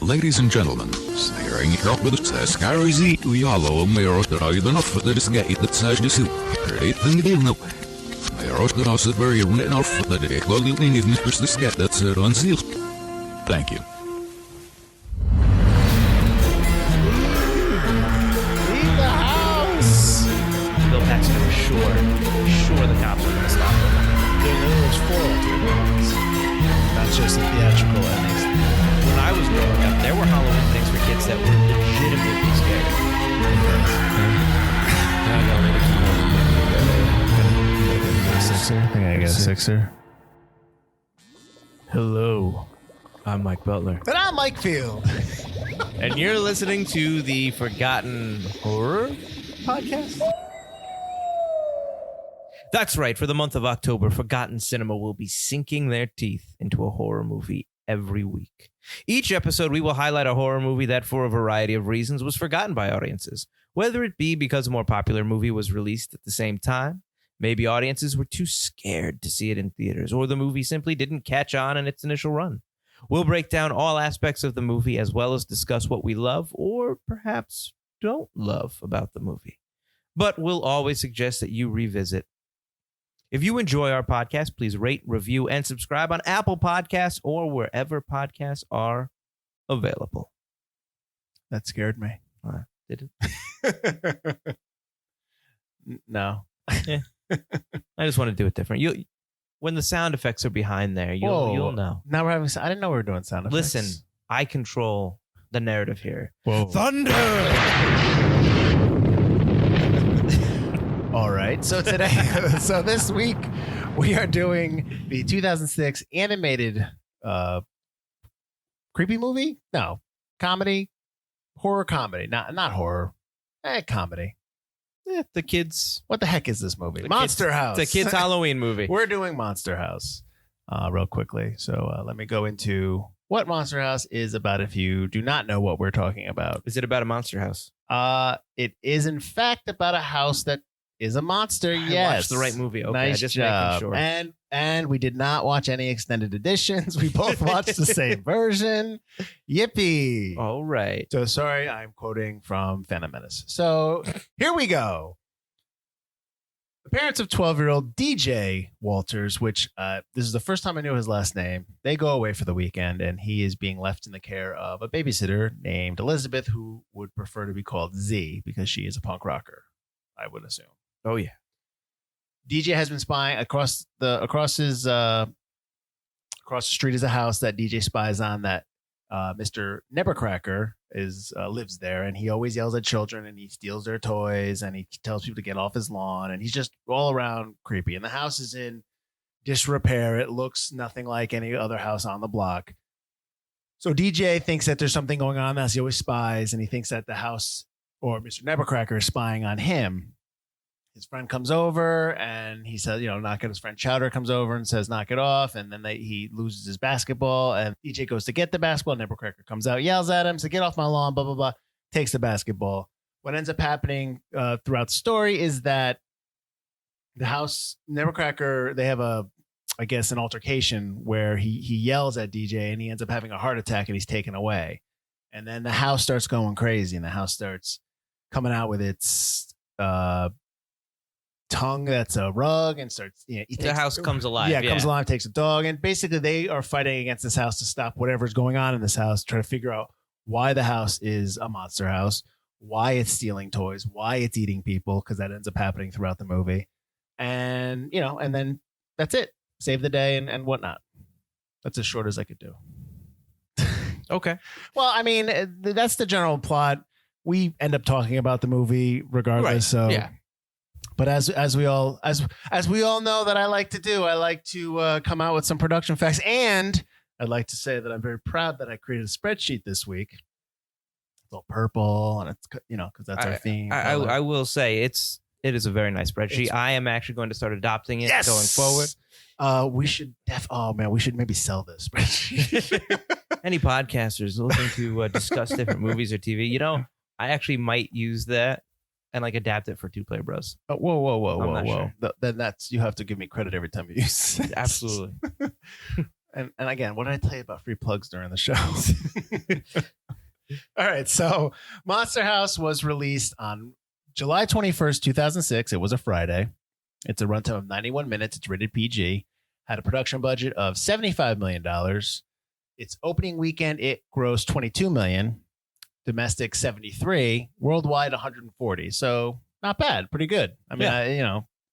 Ladies and gentlemen, staring up with the scariest we hollow mirror that I don't know that is gay that says this you. Anything you know. Mirror that I said very enough that it will leave Mr. this get that's unsealed. Thank you. Leave the house! Bill Paxton was sure the cops were going to stop him. There was 4 alternate endings. Not just the theatrical endings. When I was growing up, there were Halloween things for kids that were legitimately scary. I think I got a 6er. Hello, I'm Mike Butler. And I'm Mike Field. And you're listening to the Forgotten Horror Podcast? That's right. For the month of October, Forgotten Cinema will be sinking their teeth into a horror movie every week. Each episode, we will highlight a horror movie that, for a variety of reasons, was forgotten by audiences. Whether it be because a more popular movie was released at the same time, maybe audiences were too scared to see it in theaters, or the movie simply didn't catch on in its initial run. We'll break down all aspects of the movie as well as discuss what we love or perhaps don't love about the movie. But we'll always suggest that you revisit. If you enjoy our podcast, please rate, review, and subscribe on Apple Podcasts or wherever podcasts are available. That scared me. Did it? No. Yeah. I just want to do it different. When the sound effects are behind there, you'll know. Now we're having. I didn't know we were doing sound effects. Listen, I control the narrative here. Whoa. Thunder! All right. So this week, we are doing the 2006 animated creepy movie. No, comedy, horror comedy. Not horror. Comedy. The kids. What the heck is this movie? Monster House. It's a kids' Halloween movie. We're doing Monster House real quickly. So let me go into what Monster House is about if you do not know what we're talking about. Is it about a monster house? It is, in fact, about a house that is a monster. Yes. I watched the right movie. Okay, nice just job. making sure. And we did not watch any extended editions. We both watched the same version. Yippee. All right. So sorry, I'm quoting from Phantom Menace. So here we go. The parents of 12-year-old DJ Walters, which this is the first time I knew his last name, they go away for the weekend, and he is being left in the care of a babysitter named Elizabeth, who would prefer to be called Z because she is a punk rocker, I would assume. Oh, yeah. DJ has been spying across the street is a house that DJ spies on that Mr. Nebbercracker lives there, and he always yells at children and he steals their toys and he tells people to get off his lawn, and he's just all around creepy. And the house is in disrepair. It looks nothing like any other house on the block. So DJ thinks that there's something going on as he always spies, and he thinks that the house or Mr. Nebbercracker is spying on him. His friend comes over and he says, knock it. His friend Chowder comes over and says, knock it off. And then he loses his basketball, and DJ goes to get the basketball. Nebbercracker comes out, yells at him, says, get off my lawn, blah, blah, blah, takes the basketball. What ends up happening throughout the story is that the house, Nebbercracker, they have an altercation where he yells at DJ and he ends up having a heart attack and he's taken away. And then the house starts going crazy, and the house starts coming out with its tongue that's a rug and starts the house comes alive. It comes alive, takes a dog, and basically they are fighting against this house to stop whatever's going on in this house, try to figure out why the house is a monster house, why it's stealing toys, why it's eating people, because that ends up happening throughout the movie. And and then that's it. Save the day and whatnot. That's as short as I could do. Okay. Well, I mean, that's the general plot. We end up talking about the movie regardless. Right. So yeah. But as we all know that I like to do, I like to come out with some production facts, and I'd like to say that I'm very proud that I created a spreadsheet this week. It's all purple, and it's because that's our theme. I will say it is a very nice spreadsheet. I am actually going to start adopting it going forward. We should we should maybe sell this spreadsheet. Any podcasters looking to discuss different movies or TV, I actually might use that and adapt it for Two Player Bros. Whoa. Sure. Then you have to give me credit every time you use it. Absolutely. And again, what did I tell you about free plugs during the show? All right. So Monster House was released on July 21st, 2006. It was a Friday. It's a runtime of 91 minutes. It's rated PG. Had a production budget of $75 million. Its opening weekend, it grossed $22 million. Domestic 73, worldwide 140. So not bad, pretty good. I mean,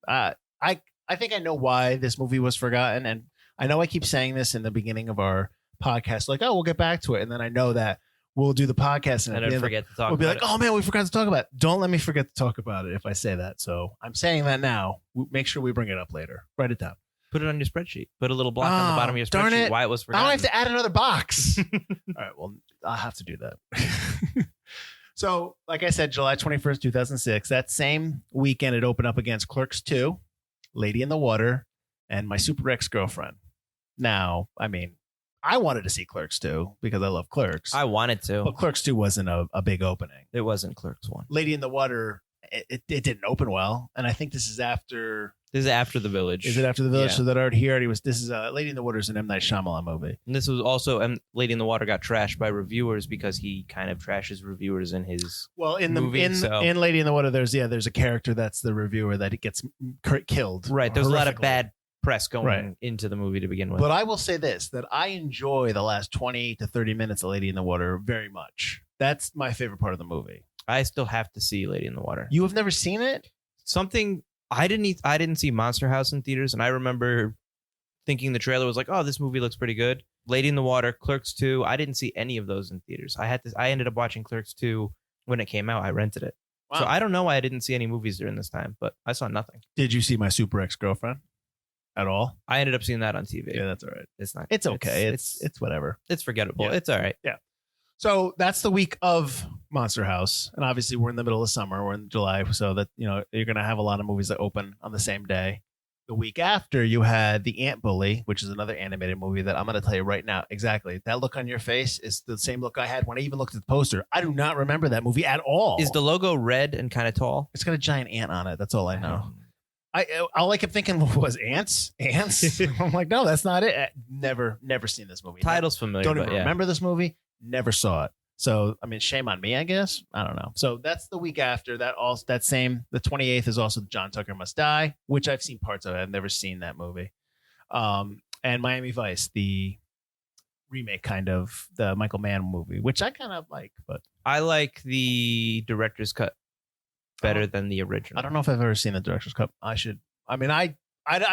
I think I know why this movie was forgotten, and I know I keep saying this in the beginning of our podcast, like, oh, we'll get back to it, and then I know that we'll do the podcast and then forget to talk. We'll be about like, oh man, we forgot to talk about it. Don't let me forget to talk about it if I say that. So I'm saying that now. Make sure we bring it up later. Write it down. Put it on your spreadsheet. Put a little block on the bottom of your darn spreadsheet. it. Why it was I forgotten. don't have to add another box. All right, well, I'll have to do that. So, like I said, July 21st, 2006, that same weekend, it opened up against Clerks 2, Lady in the Water, and My Super Ex-Girlfriend. Now, I mean, I wanted to see Clerks 2 because I love Clerks. I wanted to. But Clerks 2 wasn't a big opening. It wasn't Clerks 1. Lady in the Water, it didn't open well. And I think this is after... This is after The Village. Is it after The Village? Yeah. So that already here, this is Lady in the Water is an M. Night Shyamalan movie. And this was also Lady in the Water got trashed by reviewers because he kind of trashes reviewers in his movie. In Lady in the Water, there's a character that's the reviewer that it gets killed. Right. There's a lot of horrifically. bad press going into the movie to begin with. But I will say this, that I enjoy the last 20 to 30 minutes of Lady in the Water very much. That's my favorite part of the movie. I still have to see Lady in the Water. You have never seen it? Something I didn't see Monster House in theaters, and I remember thinking the trailer was like, oh, this movie looks pretty good. Lady in the Water, Clerks 2. I didn't see any of those in theaters. I ended up watching Clerks 2 when it came out. I rented it. Wow. So I don't know why I didn't see any movies during this time, but I saw nothing. Did you see My Super Ex-Girlfriend at all? I ended up seeing that on TV. Yeah, that's all right. It's not. It's okay. It's whatever. It's forgettable. Yeah. It's all right. Yeah. So that's the week of Monster House. And obviously we're in the middle of summer. We're in July. So that, you're going to have a lot of movies that open on the same day. The week after, you had The Ant Bully, which is another animated movie that I'm going to tell you right now. Exactly. That look on your face is the same look I had when I even looked at the poster. I do not remember that movie at all. Is the logo red and kind of tall? It's got a giant ant on it. That's all I know. All I kept thinking was ants. I'm like, no, that's not it. Never seen this movie. Title's familiar. Don't even remember this movie. Never saw it. So, I mean, shame on me, I guess. I don't know. So that's the week after that. Also, the 28th is also John Tucker Must Die, which I've seen parts of. I've never seen that movie. And Miami Vice, the remake kind of the Michael Mann movie, which I kind of like, but I like the director's cut better than the original. I don't know if I've ever seen the director's cut. I should. I mean, I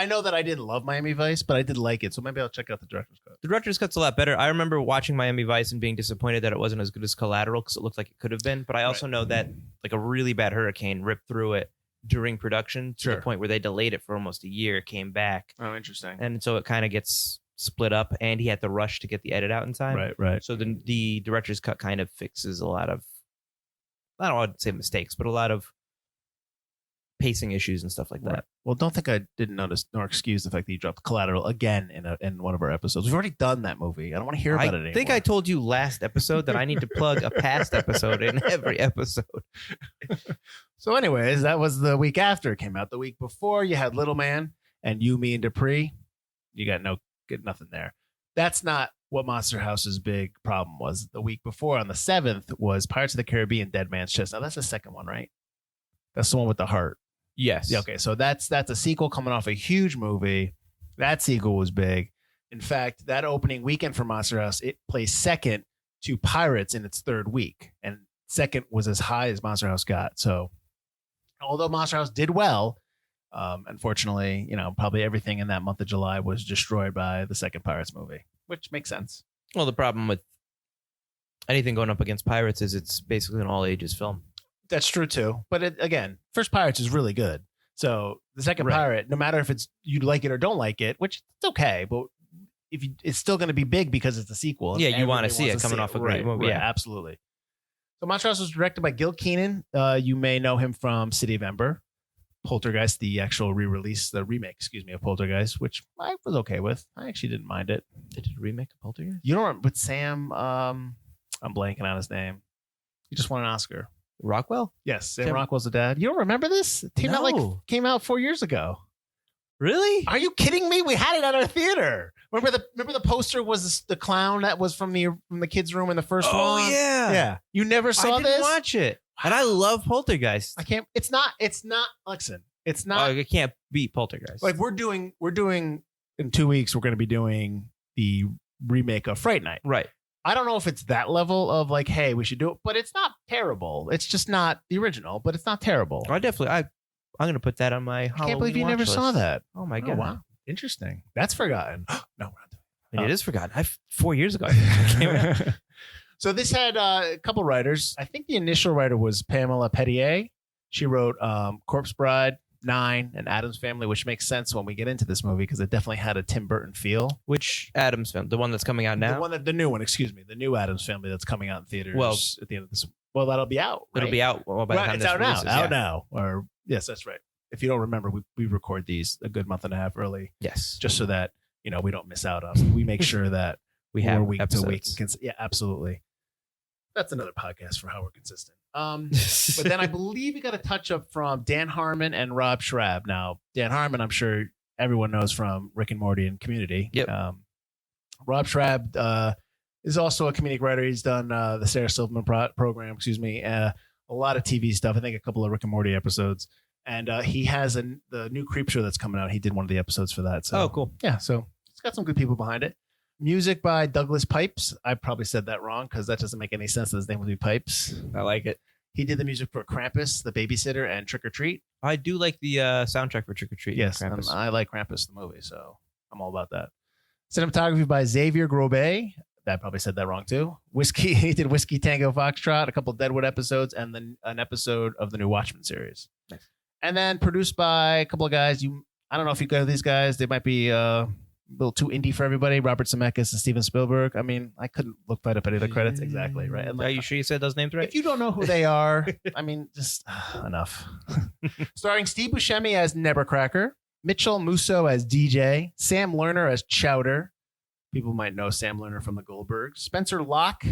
know that I didn't love Miami Vice, but I did like it, so maybe I'll check out the director's cut. The director's cut's a lot better. I remember watching Miami Vice and being disappointed that it wasn't as good as Collateral because it looked like it could have been. But I also know that like a really bad hurricane ripped through it during production to the point where they delayed it for almost a year, came back. Oh, interesting. And so it kind of gets split up, and he had to rush to get the edit out in time. Right. So the director's cut kind of fixes a lot of, I don't want to say mistakes, but a lot of pacing issues and stuff like that. Well, don't think I didn't notice nor excuse the fact that you dropped Collateral again in one of our episodes. We've already done that movie. I don't want to hear about it anymore. I think I told you last episode that I need to plug a past episode in every episode. So anyways, that was the week after it came out. The week before, you had Little Man and You, Me, and Dupree. You got nothing there. That's not what Monster House's big problem was. The week before, on the 7th, was Pirates of the Caribbean, Dead Man's Chest. Now, that's the second one, right? That's the one with the heart. Yes. Yeah, okay, so that's a sequel coming off a huge movie. That sequel was big. In fact, that opening weekend for Monster House, it placed second to Pirates in its third week. And second was as high as Monster House got. So although Monster House did well, unfortunately, probably everything in that month of July was destroyed by the second Pirates movie, which makes sense. Well, the problem with anything going up against Pirates is it's basically an all ages film. That's true too. But again, first Pirates is really good. So the second Pirate, no matter if you like it or don't like it, which it's okay, but it's still going to be big because it's a sequel. Yeah, you want to see it coming off a great movie. Yeah, absolutely. So Monster House was directed by Gil Kenan. You may know him from City of Ember, Poltergeist, the actual remake, of Poltergeist, which I was okay with. I actually didn't mind it. They did a remake of Poltergeist? You don't remember, but Sam, I'm blanking on his name. He just won an Oscar. Rockwell? Yes, Sam Rockwell's the dad. You don't remember this? It came out 4 years ago. Really? Are you kidding me? We had it at our theater. Remember the poster was the clown that was from the kids' room in the first one? Oh yeah. Yeah. You never saw I didn't this? watch it. And I love Poltergeist. I can't. It's not. Listen, it's not. I can't beat Poltergeist. Like we're doing in 2 weeks. We're going to be doing the remake of Fright Night. Right. I don't know if it's that level of like, hey, we should do it, but it's not terrible. It's just not the original, but it's not terrible. I'm going to put that on my Halloween I can't believe you watch never list. saw that. Oh my Oh, god. wow. Interesting. That's forgotten. No, we're not doing It is forgotten. 4 years ago. I think it came out. it. So this had a couple writers. I think the initial writer was Pamela Petier. She wrote Corpse Bride, 9, and Addams Family, which makes sense when we get into this movie because it definitely had a Tim Burton feel. Which Addams film? The one that's coming out now? The new one, excuse me. The new Addams Family that's coming out in theaters Well, at the end of this. Well, that'll be out. Right? It'll be out by the time It's this out now. releases, Out yeah. now. Or yes, that's right. If you don't remember, we record these a good month and a half early, Yes. just so that we don't miss out on them. We make sure that We have we're week episodes. to week. Yeah, absolutely. That's another podcast for how we're consistent. But then I believe we got a touch up from Dan Harmon and Rob Schrab. Now, Dan Harmon, I'm sure everyone knows from Rick and Morty and Community. Yep. Rob Schrab is also a comedic writer. He's done the Sarah Silverman program, a lot of TV stuff. I think a couple of Rick and Morty episodes. And he has the new Creep Show that's coming out. He did one of the episodes for that. So, Oh, cool. yeah, so it's got some good people behind it. Music by Douglas Pipes. I probably said that wrong because that doesn't make any sense that his name would be Pipes. I like it. He did the music for Krampus, The Babysitter, and Trick or Treat. I do like the soundtrack for Trick or Treat. Yes, Krampus. I like Krampus, the movie, so I'm all about that. Cinematography by Xavier Grobet. I probably said that wrong too. He did Whiskey Tango Foxtrot, a couple Deadwood episodes, and then an episode of the new Watchmen series. Nice. And then produced by a couple of guys. I don't know if you know these guys. They might be a little too indie for everybody. Robert Zemeckis and Steven Spielberg. I mean, I couldn't look right up any of the credits exactly, right? And Are you sure you said those names right? if you don't know who they are, I mean, just enough. Starring Steve Buscemi as Nebercracker, Mitchell Musso as DJ, Sam Lerner as Chowder. People might know Sam Lerner from the Goldbergs. Spencer Locke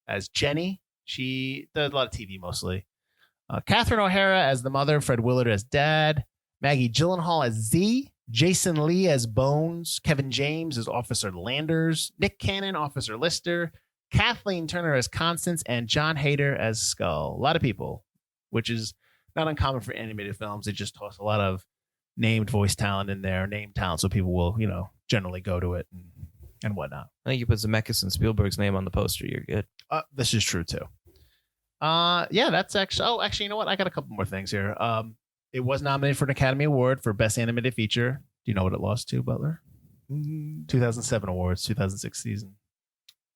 as Jenny. She does a lot of TV mostly. Catherine O'Hara as the mother, Fred Willard as dad, Maggie Gyllenhaal as Z, Jason Lee as Bones, Kevin James as Officer Landers, Nick Cannon, Officer Lister, Kathleen Turner as Constance, and John Hader as Skull. A lot of people, which is not uncommon for animated films. They just toss a lot of named voice talent in there, named talent, so people will, generally go to it and whatnot. I think you put Zemeckis and Spielberg's name on the poster. You're good. This is true too. Yeah, that's actually, you know what? I got a couple more things here. It was nominated for an Academy Award for Best Animated Feature. Do you know what it lost to, Butler? 2007 awards, 2006 season.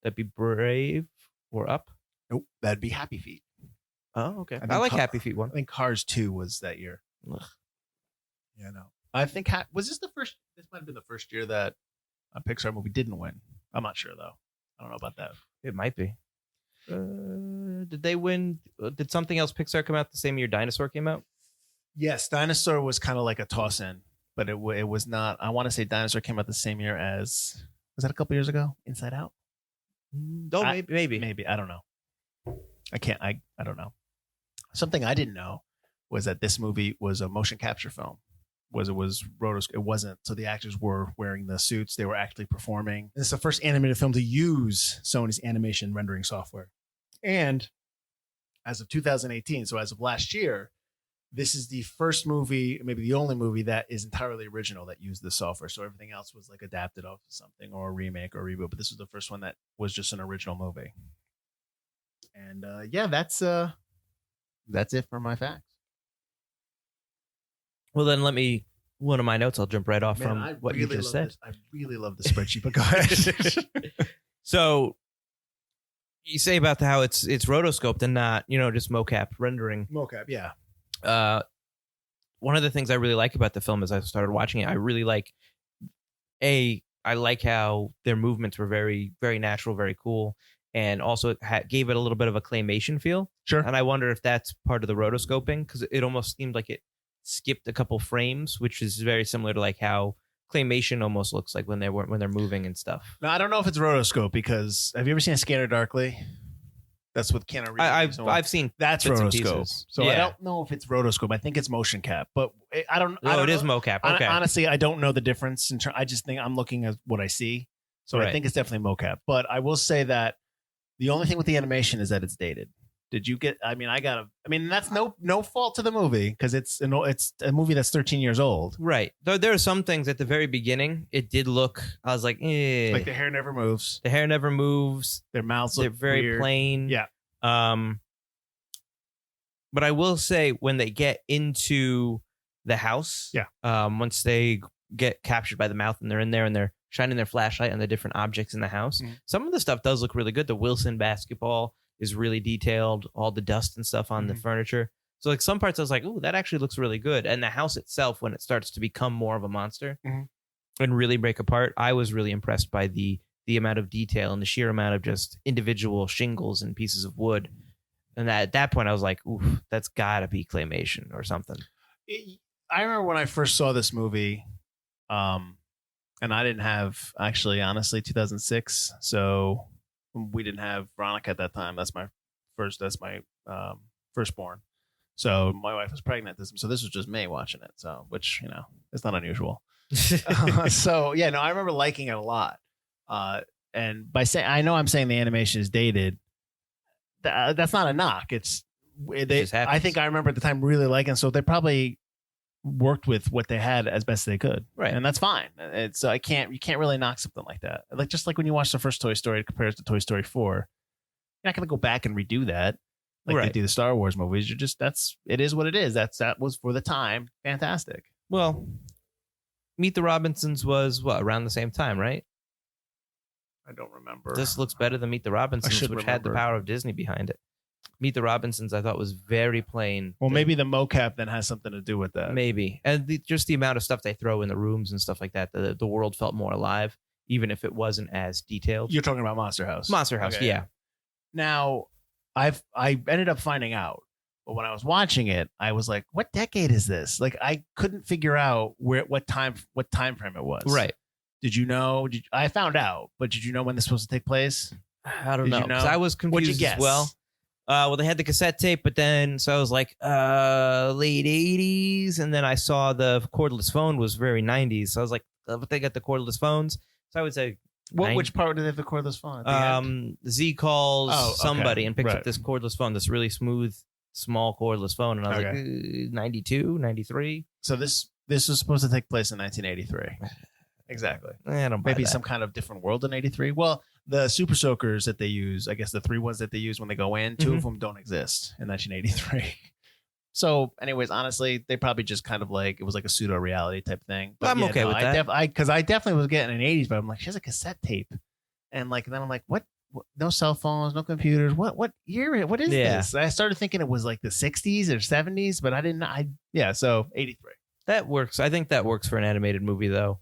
That'd be Brave or Up? Nope, that'd be Happy Feet. Oh, okay. think I like Car- Happy Feet one. I think Cars 2 was that year. Ugh. Yeah, no. I think was this the first? This might have been the first year that a Pixar movie didn't win. I'm not sure though. I don't know about that. It might be. Did they win? Did something else Pixar come out the same year Dinosaur came out? Yes, Dinosaur was kind of like a toss-in, but it was not. I want to say Dinosaur came out the same year as. Was that a couple years ago? Inside Out. Oh, maybe. Maybe. I don't know. I can't. I don't know. Something I didn't know was that this movie was a motion capture film. It was rotoscope. It wasn't. So the actors were wearing the suits. They were actually performing. This is the first animated film to use Sony's animation rendering software. And as of 2018, so as of last year, this is the first movie, maybe the only movie that is entirely original that used this software. So everything else was like adapted off of something or a remake or a reboot. But this was the first one that was just an original movie. And yeah, that's it for my facts. Well, then one of my notes, I'll jump right off from what you just said. I really love the spreadsheet, but go ahead. So you say about how it's rotoscoped and not, just mocap rendering. Mocap, yeah. One of the things I really like about the film as I started watching it, I really like, I like how their movements were very, very natural, very cool. And also it gave it a little bit of a claymation feel. Sure. And I wonder if that's part of the rotoscoping because it almost seemed like it skipped a couple frames, which is very similar to like how claymation almost looks like when they're moving and stuff. Now, I don't know if it's rotoscope because have you ever seen a Scanner Darkly? That's with Keanu Reeves. I've seen that's bits and rotoscope. pieces. So Yeah. I don't know if it's rotoscope. I think it's motion cap, but I don't. I Oh, don't it is know. mocap. Okay. Honestly, I don't know the difference. I just think I'm looking at what I see. So I Right. think it's definitely mocap. But I will say that the only thing with the animation is that it's dated. Did you get? I mean, that's no fault to the movie because it's a movie that's 13 years old. Right. Though there are some things at the very beginning, it did look. I was like, eh. Like the hair never moves. The hair never moves. Their mouths They're look very weird. plain. Yeah. But I will say when they get into the house, once they get captured by the mouth and they're in there and they're shining their flashlight on the different objects in the house, some of the stuff does look really good. The Wilson basketball is really detailed, all the dust and stuff on the furniture. So like some parts I was like, ooh, that actually looks really good. And the house itself, when it starts to become more of a monster and really break apart, I was really impressed by the amount of detail and the sheer amount of just individual shingles and pieces of wood. And at that point I was like, ooh, that's gotta be claymation or something. I remember when I first saw this movie, and I didn't have honestly 2006. So we didn't have Veronica at that time. That's my firstborn. So my wife was pregnant. So this was just me watching it. So, which, it's not unusual. So yeah, no, I remember liking it a lot. And by saying, I know I'm saying the animation is dated. That's not a knock. I think I remember at the time really liking. So they probably worked with what they had as best they could, right? And that's fine. It's you can't really knock something like that. Just like when you watch the first Toy Story compared to Toy Story 4, you're not gonna go back and redo that like they do the Star Wars movies. It is what it is. That was for the time fantastic. Well, Meet the Robinsons was around the same time, right? I don't remember. This looks better than Meet the Robinsons, which had the power of Disney behind it. Meet the Robinsons, I thought, was very plain. Well, maybe the mocap then has something to do with that. Maybe. And just the amount of stuff they throw in the rooms and stuff like that, the world felt more alive, even if it wasn't as detailed. You're talking about Monster House. Monster House, okay. Yeah. Now, I ended up finding out, but when I was watching it, I was like, what decade is this? Like, I couldn't figure out what time frame it was. Right. Did you know? I found out, but did you know when this was supposed to take place? I don't know. Because I was confused What'd you guess? as well. Well, they had the cassette tape, but then, so I was like, late 80s. And then I saw the cordless phone was very 90s. So I was like, but they got the cordless phones. So I would say, which part did they have the cordless phone? Z calls somebody and picks Right. up this cordless phone, this really smooth, small cordless phone. And I was like, 92, 93. So this was supposed to take place in 1983. Exactly. I don't buy Maybe that. some kind of different world in 83. Well, the super soakers that they use, I guess the 3 ones that they use when they go in, 2 of them don't exist in 1983. So anyways, honestly, they probably just kind of it was like a pseudo reality type thing. But I'm okay with that. Because I definitely was getting an 80s, but I'm like, she has a cassette tape. And then I'm like, what? No cell phones, no computers. What year? What is this? I started thinking it was like the 60s or 70s, but I didn't. So 83. That works. I think that works for an animated movie, though.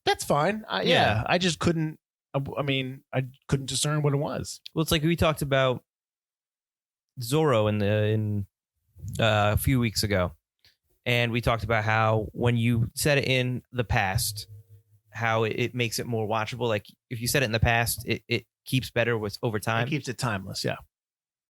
That's fine. Yeah. I just couldn't. I couldn't discern what it was. Well, it's like we talked about Zorro in a few weeks ago, and we talked about how when you set it in the past, how it makes it more watchable. Like if you set it in the past, it keeps better over time. It keeps it timeless. Yeah.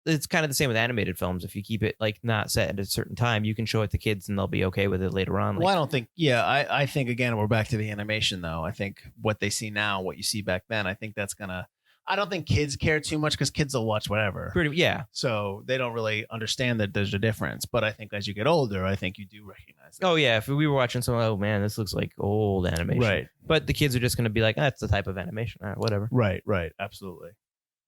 It's kind of the same with animated films. If you keep it not set at a certain time, you can show it to kids and they'll be okay with it later on. Well, I don't think. Yeah, I think again we're back to the animation though. I think what they see now, what you see back then, I think that's gonna. I don't think kids care too much because kids will watch whatever. Yeah. So they don't really understand that there's a difference. But I think as you get older, I think you do recognize that. Oh yeah. If we were watching something, oh man, this looks like old animation. Right. But the kids are just going to be like, that's the type of animation. All right, whatever. Right. Absolutely.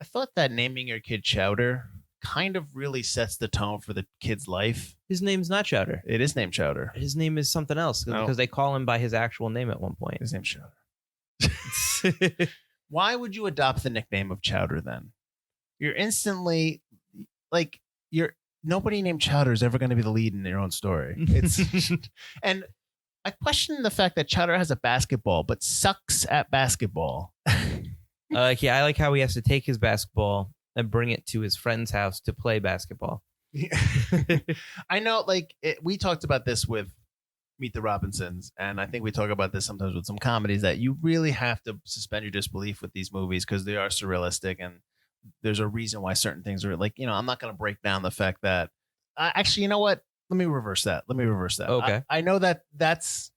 I thought that naming your kid Chowder kind of really sets the tone for the kid's life. His name's not Chowder. It is named Chowder. His name is something else because they call him by his actual name at one point. His name's Chowder. Why would you adopt the nickname of Chowder then? You're instantly nobody named Chowder is ever going to be the lead in their own story. It's and I question the fact that Chowder has a basketball but sucks at basketball. I like how he has to take his basketball and bring it to his friend's house to play basketball. I know, we talked about this with Meet the Robinsons, and I think we talk about this sometimes with some comedies that you really have to suspend your disbelief with these movies because they are surrealistic and there's a reason why certain things are like, I'm not going to break down the fact that actually, you know what? Let me reverse that. Okay. I know that's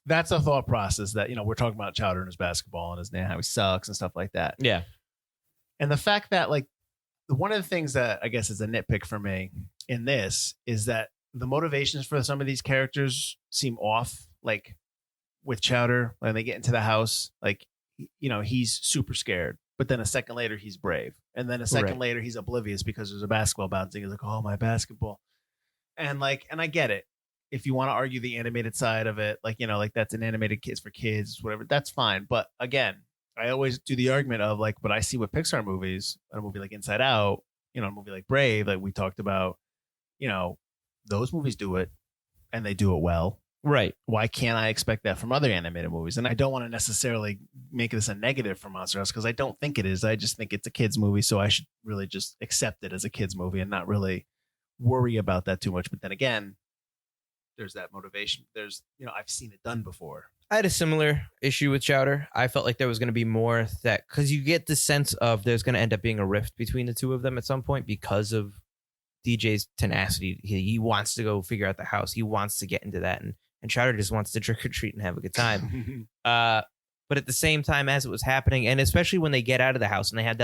a thought process that, we're talking about Chowder and his basketball and his name, how he sucks and stuff like that. Yeah. And the fact that like one of the things that I guess is a nitpick for me in this is that the motivations for some of these characters seem off. Like with Chowder, when they get into the house, like, he's super scared, but then a second later he's brave. And then a second later he's oblivious because there's a basketball bouncing. He's like, oh, my basketball. And I get it. If you want to argue the animated side of it, like, like that's an animated kids for kids, whatever, that's fine. But again, I always do the argument of like, but I see with Pixar movies, a movie like Inside Out, a movie like Brave, like we talked about, those movies do it and they do it well. Right. Why can't I expect that from other animated movies? And I don't want to necessarily make this a negative for Monster House because I don't think it is. I just think it's a kid's movie. So I should really just accept it as a kid's movie and not really worry about that too much. But then again, there's that motivation. There's, I've seen it done before. I had a similar issue with Chowder. I felt like there was going to be more that because you get the sense of there's going to end up being a rift between the two of them at some point because of DJ's tenacity. He wants to go figure out the house. He wants to get into that. And Chowder just wants to trick or treat and have a good time. But at the same time, as it was happening, and especially when they get out of the house and they have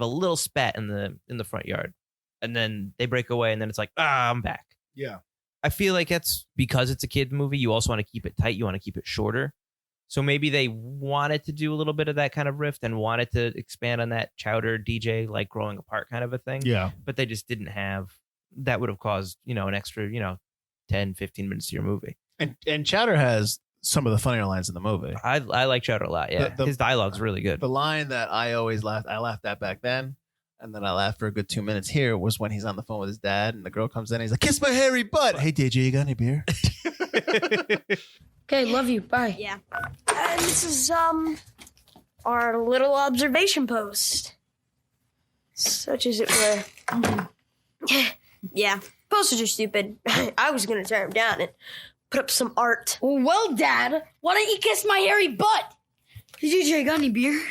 a little spat in the front yard, and then they break away, and then it's like, I'm back. Yeah. I feel like that's because it's a kid movie. You also want to keep it tight. You want to keep it shorter. So maybe they wanted to do a little bit of that kind of rift and wanted to expand on that Chowder DJ, like growing apart kind of a thing. Yeah. But they just didn't have, that would have caused, an extra, 10, 15 minutes to your movie. And Chowder has some of the funnier lines in the movie. I like Chowder a lot. Yeah. His dialogue's really good. The line that I laughed at back then, and then I laughed for a good 2 minutes here, was when he's on the phone with his dad and the girl comes in and he's like, kiss my hairy butt. Hey, DJ, you got any beer? Okay, love you. Bye. Yeah. This is, our little observation post. Such as it were. Yeah, posters are stupid. I was gonna tear them down and put up some art. Well, Dad, why don't you kiss my hairy butt? DJ, got any beer?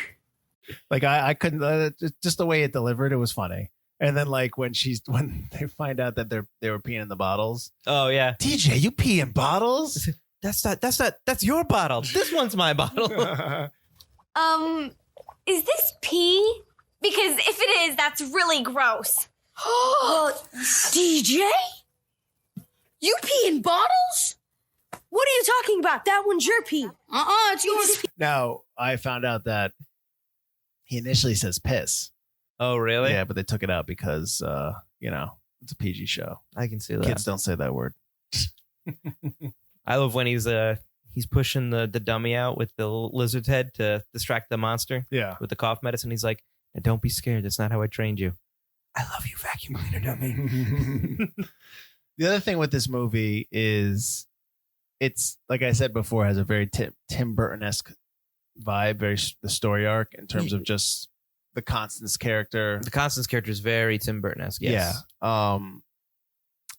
Like I couldn't, just the way it delivered, it was funny. And then like when they find out that they were peeing in the bottles. Oh yeah. DJ, you pee in bottles? That's your bottle. This one's my bottle. Is this pee? Because if it is, that's really gross. DJ? You pee in bottles? What are you talking about? That one's your pee. It's yours. Now, I found out that he initially says piss. Oh, really? Yeah, but they took it out because, it's a PG show. I can see that. Kids don't say that word. I love when he's pushing the dummy out with the lizard's head to distract the monster. Yeah. With the cough medicine. He's like, don't be scared. That's not how I trained you. I love you, vacuum cleaner dummy. The other thing with this movie is it's, like I said before, has a very Tim Burton-esque vibe, very the story arc in terms of just the Constance character. The Constance character is very Tim Burton-esque, yes. Yeah.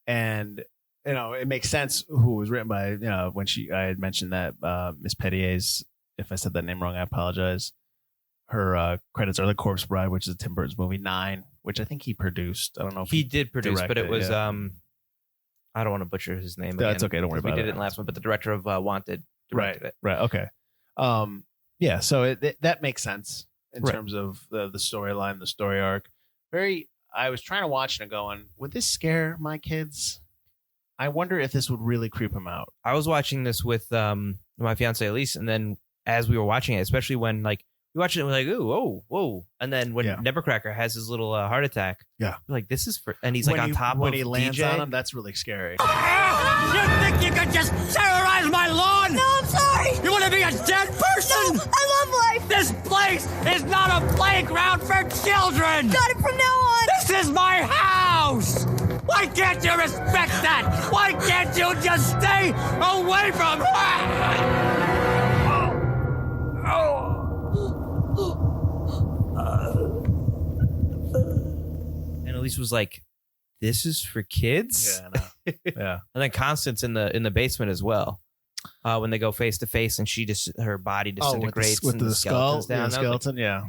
And, it makes sense who it was written by, when I had mentioned that Miss Pettier's, if I said that name wrong, I apologize. Her credits are The Corpse Bride, which is a Tim Burton's movie, 9, which I think he produced. I don't know if he did produce, but it was yeah. I don't want to butcher his name. That's okay. Don't worry about it. We did it in the last one, but the director of Wanted directed it. Right. Okay. Yeah. So that makes sense in terms of the storyline, the story arc. I was trying to watch it and going, would this scare my kids? I wonder if this would really creep them out. I was watching this with my fiance Elise, and then as we were watching it, especially when like we watched it, and we're like, ooh, whoa, and then when Nevercracker has his little heart attack, we're like, this is for, and he's like on top when of he lands DJ. on him, that's really scary. You think you could just terrorize my lawn? No, I'm sorry. You want to be a dead person? No, I love life. This place is not a playground for children. Got it from now on. This is my house. Why can't you respect that? Why can't you just stay away from her? And Elise was like, this is for kids? Yeah, I know. Yeah. And then Constance in the basement as well. When they go face to face and her body disintegrates with and the skull skeleton's down. the skeleton. Yeah.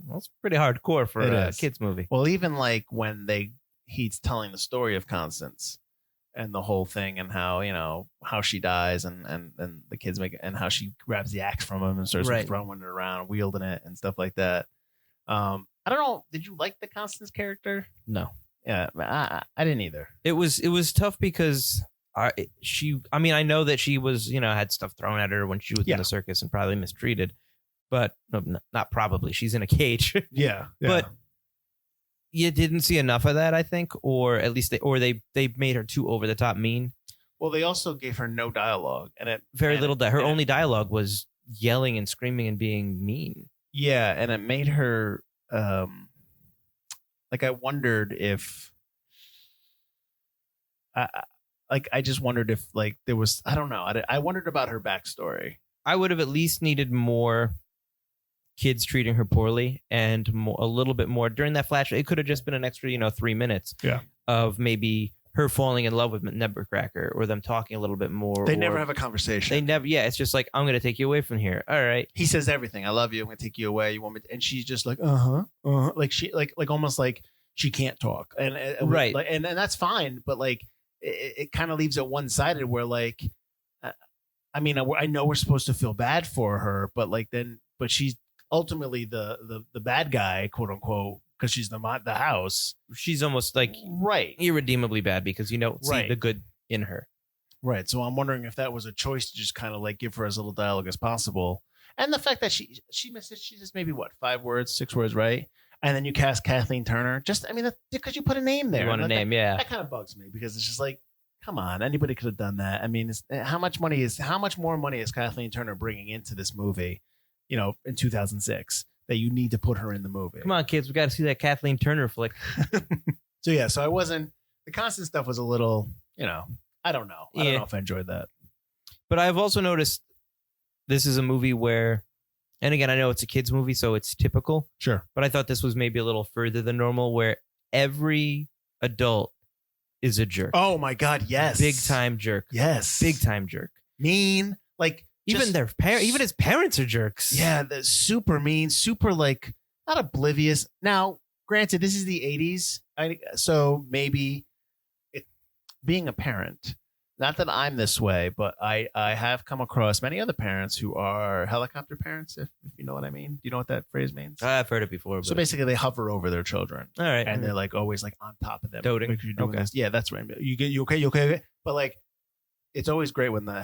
Well, it's pretty hardcore for It a is. kids movie. Well, even like when he's telling the story of Constance and the whole thing and how, how she dies and the kids make it and how she grabs the axe from him and starts Right. throwing it around, wielding it and stuff like that. I don't know. Did you like the Constance character? No. Yeah, I didn't either. It was tough because I know that she was, had stuff thrown at her when she was in Yeah. the circus and probably mistreated, but no, not probably. She's in a cage. Yeah. But you didn't see enough of that, I think, or at least they made her too over the top mean. well, they also gave her no dialogue and it Very and little. it- Her and it- only dialogue was yelling and screaming and being mean. Yeah, and it made her like I wondered if I just wondered if like there was I don't know. I wondered about her backstory. I would have at least needed more kids treating her poorly and a little bit more during that flash. It could have just been an extra, 3 minutes of maybe her falling in love with Nebuchadnezzar or them talking a little bit more. They or never have a conversation. They never. Yeah, it's just like, I'm going to take you away from here. All right. He says everything. I love you. I'm gonna take you away. You want me? And she's just like, like she like almost like she can't talk. And Right. like, and that's fine. But like it kind of leaves it one sided where like, I mean, I know we're supposed to feel bad for her, but like but she's ultimately the bad guy, quote unquote, because she's the house. She's almost like Right. irredeemably bad because you don't see Right. the good in her. Right. So I'm wondering if that was a choice to just kind of like give her as little dialogue as possible. And the fact that she just maybe 5 words, 6 words, right? And then you cast Kathleen Turner. Just, I mean, because you put a name there. You want a Like, name, yeah. That kind of bugs me because it's just like, come on, anybody could have done that. I mean, how much more money is Kathleen Turner bringing into this movie, in 2006 that you need to put her in the movie? Come on, kids. We got to see that Kathleen Turner flick. So yeah, so the constant stuff was a little, I don't know. I don't know if I enjoyed that. But I've also noticed this is a movie where, and again, I know it's a kid's movie, so it's typical. Sure. But I thought this was maybe a little further than normal, where every adult is a jerk. Oh my God, yes. Big time jerk. Yes. Big time jerk. Mean. Like Even even his parents are jerks. Yeah, the super mean, super like not oblivious. Now, granted, this is the 80s. So maybe being a parent, not that I'm this way, but I have come across many other parents who are helicopter parents, if you know what I mean. Do you know what that phrase means? I've heard it before. So basically they hover over their children. All right. And they're like always like on top of them. Doting. Like, you're doing Okay. this. Yeah, that's right. You okay? But like, it's always great when the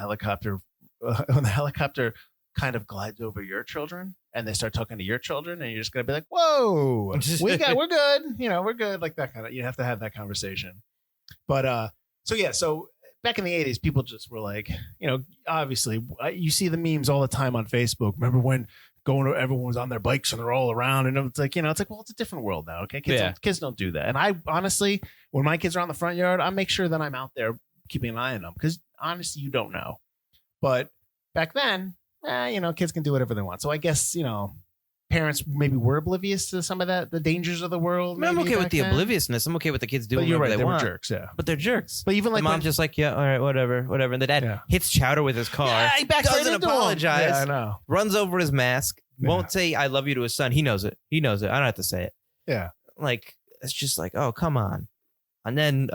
helicopter kind of glides over your children and they start talking to your children, and you're just gonna be like, "Whoa, we're good. We're good." Like that kind of. You have to have that conversation. But so back in the 80s, people just were like, obviously, you see the memes all the time on Facebook. Remember when everyone was on their bikes and they're all around, and it's like, well, it's a different world now. Okay, kids don't do that. And I honestly, when my kids are on the front yard, I make sure that I'm out there keeping an eye on them because honestly, you don't know. But back then, kids can do whatever they want. So I guess, parents maybe were oblivious to some of the dangers of the world. I'm maybe okay with back the then. obliviousness. I'm okay with the kids doing But you're whatever right, they they were want. jerks, yeah. But they're jerks. But even like the mom's when- just like, yeah, all right, whatever. And the dad hits Chowder with his car. Yeah, he backs right doesn't into him. apologize. Yeah, I know. Runs over his mask. Yeah. Won't say I love you to his son. He knows it. I don't have to say it. Yeah. Like, it's just like, oh, come on. And then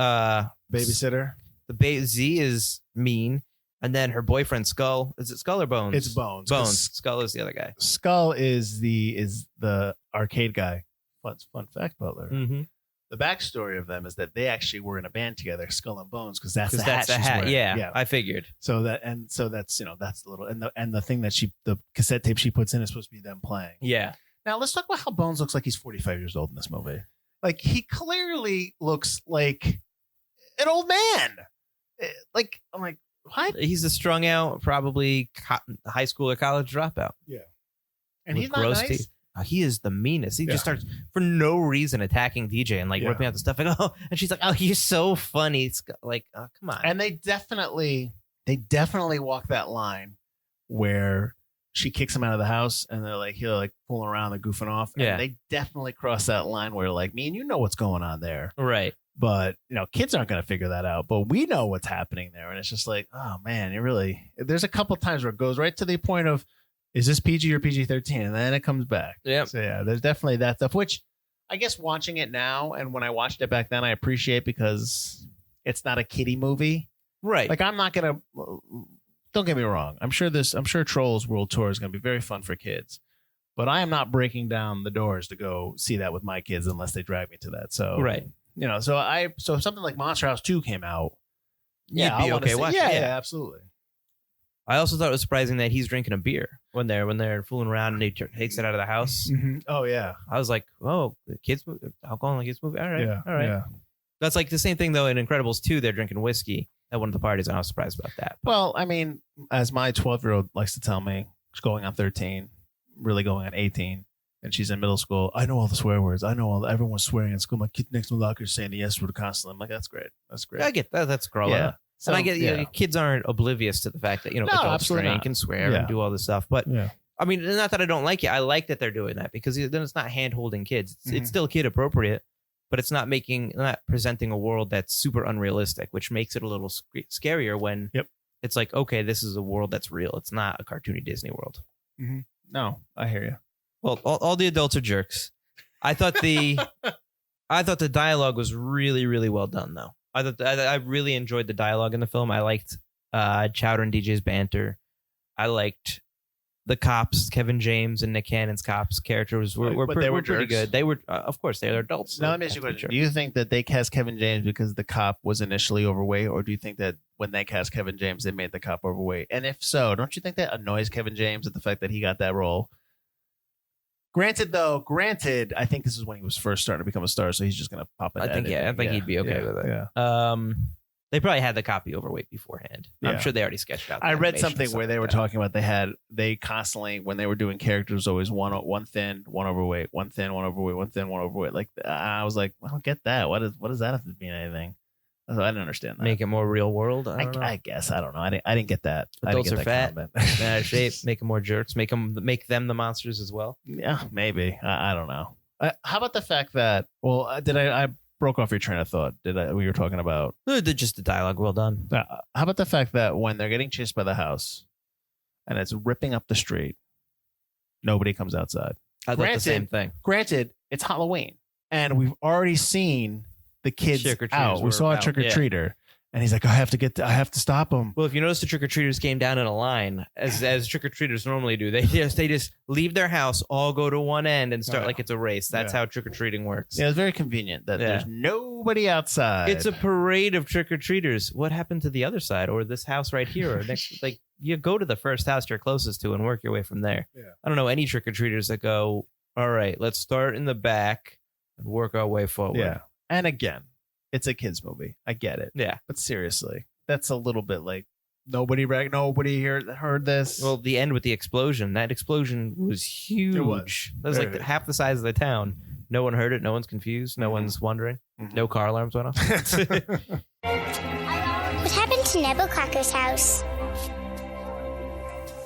Babysitter. Z is mean. And then her boyfriend Skull. Is it Skull or Bones? It's Bones. Bones. Skull is the other guy. Skull is the arcade guy. Fun fact, Butler. Mm-hmm. The backstory of them is that they actually were in a band together, Skull and Bones, because that's the That's hat. the she's hat. wearing. Yeah, I figured. So that's that's the little and the thing that the cassette tape she puts in is supposed to be them playing. Yeah. Now let's talk about how Bones looks like he's 45 years old in this movie. Like he clearly looks like an old man. Like I'm like, what? He's a strung out, probably high school or college dropout. Yeah. And With he's not gross nice. teeth. He is the meanest. He Yeah. just starts for no reason attacking DJ and like Yeah. ripping out the stuff. Like, oh, and she's like, oh, you're so funny. It's like, oh, come on. And they definitely walk that line where she kicks him out of the house and they're like, he'll like fooling around, they're goofing off. And Yeah. they definitely cross that line where like, me and you know what's going on there. Right. But, kids aren't going to figure that out. But we know what's happening there. And it's just like, oh, man, there's a couple times where it goes right to the point of, is this PG or PG-13? And then it comes back. Yep. So yeah, there's definitely that stuff, which I guess watching it now and when I watched it back then, I appreciate because it's not a kiddie movie. Right. Like I'm not gonna. Don't get me wrong. I'm sure Trolls World Tour is gonna be very fun for kids, but I am not breaking down the doors to go see that with my kids unless they drag me to that. So right. So if something like Monster House 2 came out, yeah, You'd be okay watching it. Yeah, absolutely. I also thought it was surprising that he's drinking a beer when they're fooling around and he takes it out of the house. Mm-hmm. Oh yeah. I was like, oh, the kids movie, alcohol in the kids movie. All right, Yeah. all right. Yeah. That's like the same thing though in Incredibles 2. They're drinking whiskey at one of the parties, and I was surprised about that. Well, I mean, as my 12-year-old likes to tell me, she's going on 13, really going on 18, and she's in middle school. I know all the swear words. I know everyone's swearing in school. My kid next to the locker is saying the S word constantly. I'm like, that's great. That's great. I get that. That's growing Yeah. up. So, And I get yeah. kids aren't oblivious to the fact that No, adults absolutely drink not. and swear Yeah. and do all this stuff. But Yeah. I mean, not that I don't like it. I like that they're doing that because then it's not hand holding kids. It's, Mhm. it's still kid appropriate, but it's not presenting a world that's super unrealistic, which makes it a little scarier when Yep. it's like, okay, this is a world that's real. It's not a cartoony Disney world. No, I hear you. Well, all the adults are jerks. I thought the dialogue was really, really well done, though. I really enjoyed the dialogue in the film. I liked Chowder and DJ's banter. I liked the cops, Kevin James and Nick Cannon's cops characters were But they were pretty jerks? good. They were, of course, they're adults. Now so let me ask you a they have to question. be Do you think that they cast Kevin James because the cop was initially overweight, or do you think that when they cast Kevin James, they made the cop overweight? And if so, don't you think that annoys Kevin James at the fact that he got that role? Granted, I think this is when he was first starting to become a star, so he's just gonna pop it. I think he'd be okay with it. Yeah. They probably had the copy overweight beforehand. Yeah. I'm sure they already sketched out. The I read animation something and stuff where they like were that. talking about they constantly when they were doing characters always one thin, one overweight, one thin, one overweight, one thin, one overweight. Like I was like, I don't get that. What does that have to mean anything? I didn't understand that. Make it more real world. I don't know. I guess I don't know. I didn't get that. Adults I are didn't get that fat, comment. out of shape. Make them more jerks. Make them the monsters as well. Yeah, maybe. I don't know. How about the fact that? Well, I broke off your train of thought? We were talking about? Just the dialogue. Well done. How about the fact that when they're getting chased by the house, and it's ripping up the street, nobody comes outside. I thought the same thing. Granted, it's Halloween, and we've already seen the kids Trick-or-treaters out. We were saw a out, trick or treater, and he's like, I have to stop him. Well, if you notice, the trick or treaters came down in a line, as trick or treaters normally do. They just leave their house, all go to one end, and start like it's a race. That's how trick or treating works. Yeah, it's very convenient that there's nobody outside. It's a parade of trick or treaters. What happened to the other side, or this house right here, or next? Like you go to the first house you're closest to and work your way from there. Yeah. I don't know any trick or treaters that go, all right, let's start in the back and work our way forward. Yeah, and again, it's a kids movie. I get it. Yeah. But seriously, that's a little bit like nobody heard this. Well, the end with the explosion. That explosion was huge. It was. That was like Very. half the size of the town. No one heard it. No one's confused. No Mhm. one's wondering. Mhm. No car alarms went off. What happened to Nebuchadnezzar's house?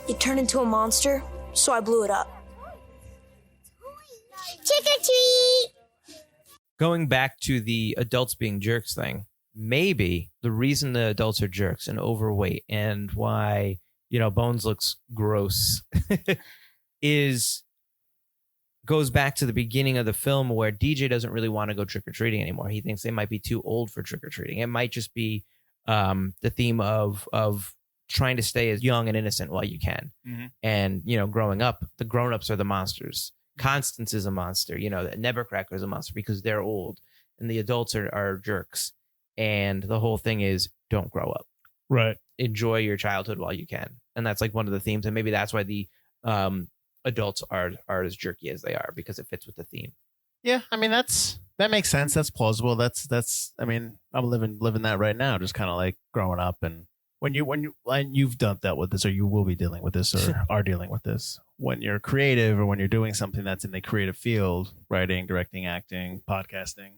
It turned into a monster, so I blew it up. Trick or treat! Going back to the adults being jerks thing, maybe the reason the adults are jerks and overweight and why, Bones looks gross goes back to the beginning of the film where DJ doesn't really want to go trick-or-treating anymore. He thinks they might be too old for trick-or-treating. It might just be the theme of trying to stay as young and innocent while you can. Mhm. And, growing up, the grown-ups are the monsters. Constance is a monster, Nebuchadnezzar is a monster because they're old and the adults are jerks. And the whole thing is don't grow up. Right. Enjoy your childhood while you can. And that's like one of the themes. And maybe that's why the adults are as jerky as they are because it fits with the theme. Yeah, I mean that makes sense. That's plausible. That's I mean, I'm living that right now, just kind of like growing up. And when you've dealt with this, or you will be dealing with this, or are dealing with this, when you're creative or when you're doing something that's in the creative field, writing, directing, acting, podcasting,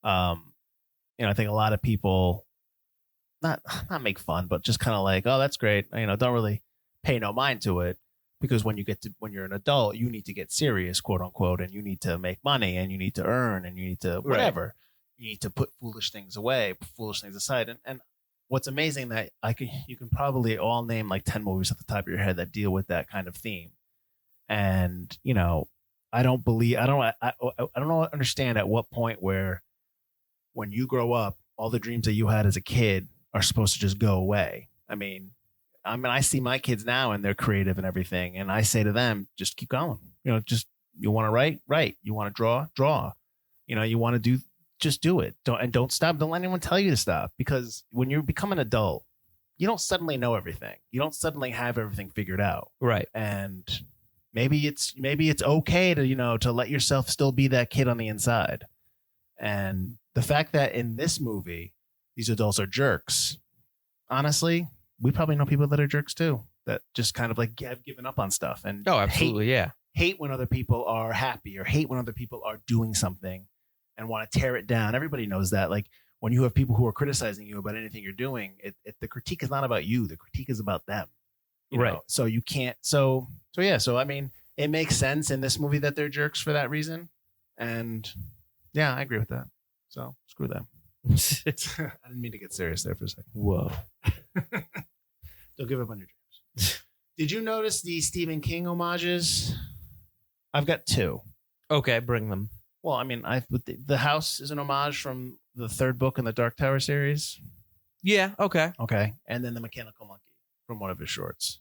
I think a lot of people not make fun, but just kind of like, oh, that's great. Don't really pay no mind to it, because when you're an adult, you need to get serious, quote unquote, and you need to make money and you need to earn and you need to whatever. You need to put foolish things away, put foolish things aside. And what's amazing that you can probably all name like 10 movies off the top of your head that deal with that kind of theme. And, you know, I don't understand at what point where when you grow up, all the dreams that you had as a kid are supposed to just go away. I mean, I see my kids now and they're creative and everything. And I say to them, just keep going. You know, just, you want to write. You want to draw. You know, you want to do, just do it. Don't stop. Don't let anyone tell you to stop, because when you become an adult, you don't suddenly know everything. You don't suddenly have everything figured out. Right. And maybe it's okay to, you know, to let yourself still be that kid on the inside. And the fact that in this movie, these adults are jerks. Honestly, we probably know people that are jerks too, that just kind of like have given up on stuff and absolutely, hate when other people are happy or hate when other people are doing something and want to tear it down. Everybody knows that. Like when you have people who are criticizing you about anything you're doing, the critique is not about you. The critique is about them. You know? So you can't. So I mean, it makes sense in this movie that they're jerks for that reason. And yeah, I agree with that. So screw them. I didn't mean to get serious there for a second. Whoa. Don't give up on your dreams. Did you notice the Stephen King homages? I've got 2. Okay, bring them. Well, I mean, the house is an homage from the 3rd book in the Dark Tower series. Yeah. Okay. Okay, and then the mechanical monkey from one of his shorts,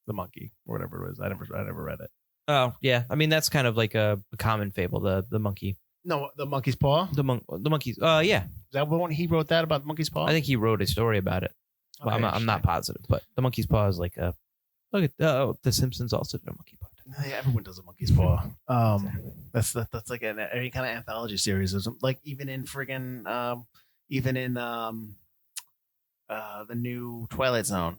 the monkey or whatever it was. I never read it. Oh yeah, I mean that's kind of like a common fable. The monkey. No, the monkey's paw. The monkeys. Yeah. Is that one he wrote that about the monkey's paw? I think he wrote a story about it. Well, Okay, I'm not positive, but the monkey's paw is like a. Look at The Simpsons also did a monkey paw. Yeah, everyone does a monkey's paw. That's like any kind of anthology series. Like even in friggin' the new Twilight Zone,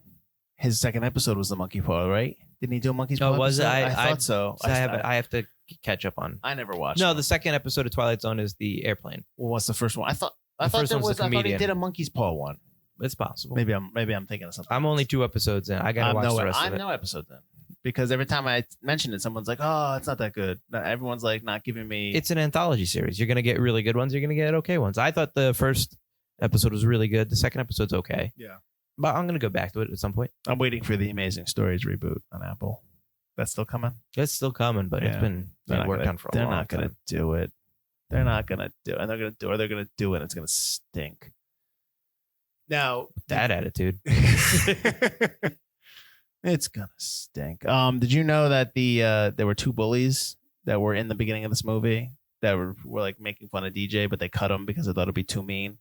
his second episode was the monkey paw, right? Didn't he do a monkey's paw? Oh, was it? I thought so. I have to catch up on. I never watched. No, it. the second episode of Twilight Zone is the airplane. Well, what's the first one? I thought first there one's was. the I thought he comedian. did a monkey's paw one. It's possible. Maybe I'm thinking of something. I'm only 2 episodes in. I gotta watch the rest of it. I'm no episode then, because every time I mention it, someone's like, "Oh, it's not that good." Everyone's like, not giving me. It's an anthology series. You're gonna get really good ones. You're gonna get okay ones. I thought the first episode was really good. The second episode's okay. Yeah, but I'm gonna go back to it at some point. I'm waiting for the Amazing Stories reboot on Apple. That's still coming. It's still coming, but it's been worked on for a long time. They're not gonna do it. They're not gonna do it, and they're gonna do it. They're gonna do it. And it's gonna stink. Now that attitude. It's gonna stink. Did you know that there were 2 bullies that were in the beginning of this movie that were like making fun of DJ, but they cut them because they thought it'd be too mean?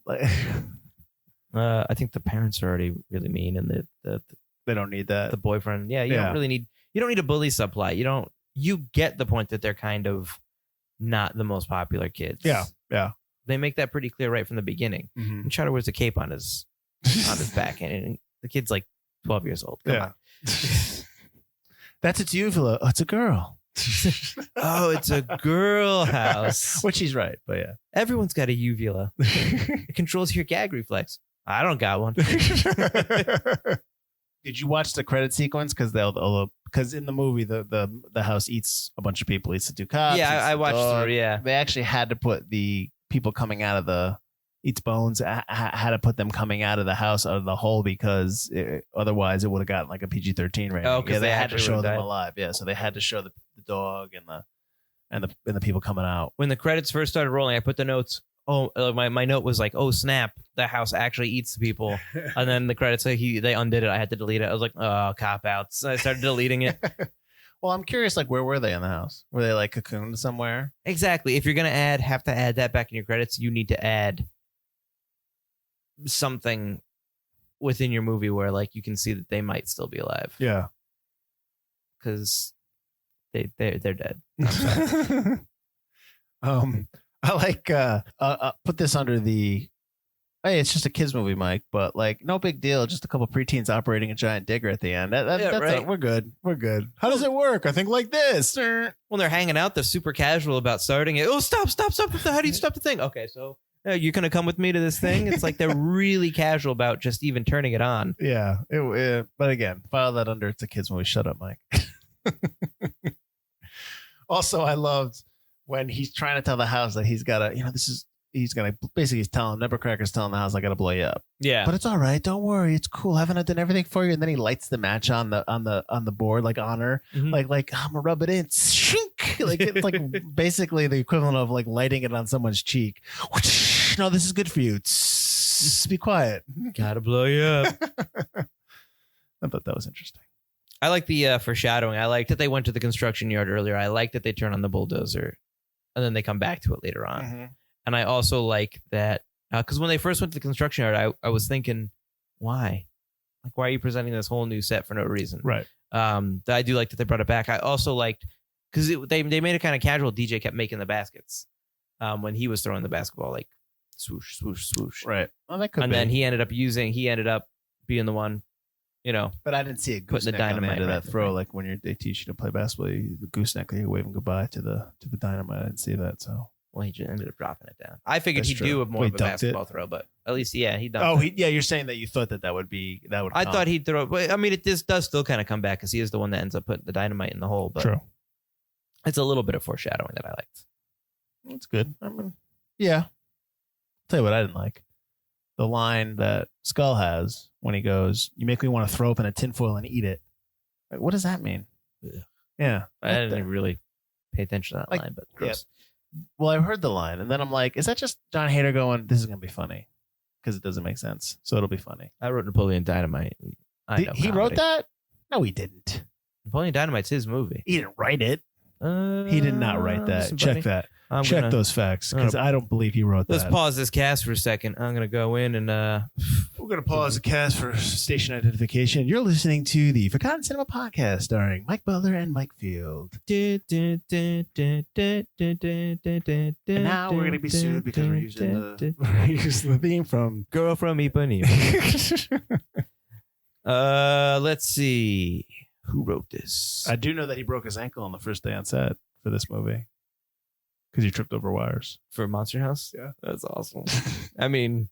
I think the parents are already really mean, and they don't need that. The boyfriend, you don't really need. You don't need a bully subplot. You get the point that they're kind of not the most popular kids. Yeah. They make that pretty clear right from the beginning. Mm-hmm. And Cheddar wears a cape on his back, and the kid's like 12 years old. Come on. That's its uvula. Oh, it's a girl. Oh, it's a girl house. Which he's right, but yeah. Everyone's got a uvula. It controls your gag reflex. I don't got one. Did you watch the credit sequence? Because in the movie the house eats a bunch of people. Eats the 2 cops. Yeah, I watched through. Yeah, they actually had to put the people coming out of eats bones. Had to put them coming out of the house out of the hole because otherwise it would have gotten like a PG-13 rating. Oh, because they had to show them alive. Yeah, so they had to show the dog and the people coming out. When the credits first started rolling, I put the notes. Oh, my note was like, "Oh snap! The house actually eats the people." And then the credits say they undid it. I had to delete it. I was like, "Oh, cop outs!" I started deleting it. Well, I'm curious. Like, where were they in the house? Were they like cocooned somewhere? Exactly. If you're gonna have to add that back in your credits, you need to add something within your movie where like you can see that they might still be alive. Yeah, because they're dead. I'm sorry. I like put this under the hey, it's just a kids movie, Mike, but like no big deal. Just a couple preteens operating a giant digger at the end. That's right. We're good. How does it work? I think like this. When they're hanging out, they're super casual about starting it. Oh, stop! How do you stop the thing? Okay, so you're gonna come with me to this thing? It's like they're really casual about just even turning it on. Yeah, but again, file that under it's a kids movie. Shut up, Mike. Also, I loved when he's trying to tell the house that he's got to, this is, he's telling Nebbercracker's telling the house, I gotta blow you up. Yeah. But it's all right. Don't worry. It's cool. Haven't I done everything for you? And then he lights the match on the board, like on her, Mhm. like I'm gonna rub it in. Shink! Like it's like basically the equivalent of like lighting it on someone's cheek. No, this is good for you. Be quiet. Gotta blow you up. I thought that was interesting. I like the foreshadowing. I like that they went to the construction yard earlier. I like that they turn on the bulldozer and then they come back to it later on. And I also like that because when they first went to the construction yard, I was thinking, why? Like, why are you presenting this whole new set for no reason? Right. I do like that they brought it back. I also liked because they made it kind of casual. DJ kept making the baskets when he was throwing the basketball, like swoosh, swoosh, swoosh. Right. Well, that could And be. then he ended up being the one, But I didn't see a Putting the gooseneck on the end of dynamite that throw. right. Like when they teach you to play basketball, the gooseneck, you're waving goodbye to the dynamite. I didn't see that. So well, he just ended up dropping it down. I figured That's he'd true. do more Well, of he a dunked basketball it. throw, but at least, yeah, he dunked it. you're saying that you thought that would I thought he'd throw it. But I mean, it does still kind of come back because he is the one that ends up putting the dynamite in the hole. But true. it's a little bit of foreshadowing that I liked. It's good. I mean, yeah. I'll tell you what I didn't like. The line that Skull has when he goes, "You make me want to throw up in a tinfoil and eat it." Like, what does that mean? Ugh. Yeah. I didn't really pay attention to that Like, line, but gross. Well, I heard the line, and then I'm like, is that just John Hader going, this is going to be funny? Because it doesn't make sense. So it'll be funny. I wrote Napoleon Dynamite. He wrote that? No, he didn't. Napoleon Dynamite's his movie. He didn't write it. He did not write that. listen, Check buddy, that. I'm Check gonna- those facts, because I don't believe he wrote Let's that. pause this cast for a second. I'm gonna go in and We're going to pause the cast for station identification. You're listening to the Forgotten Cinema Podcast starring Mike Butler and Mike Field. And now we're going to be sued because we're using the theme from Girl from Ipanema. Let's see. Who wrote this? I do know that he broke his ankle on the first day on set for this movie because he tripped over wires. For Monster House? Yeah. That's awesome. I mean,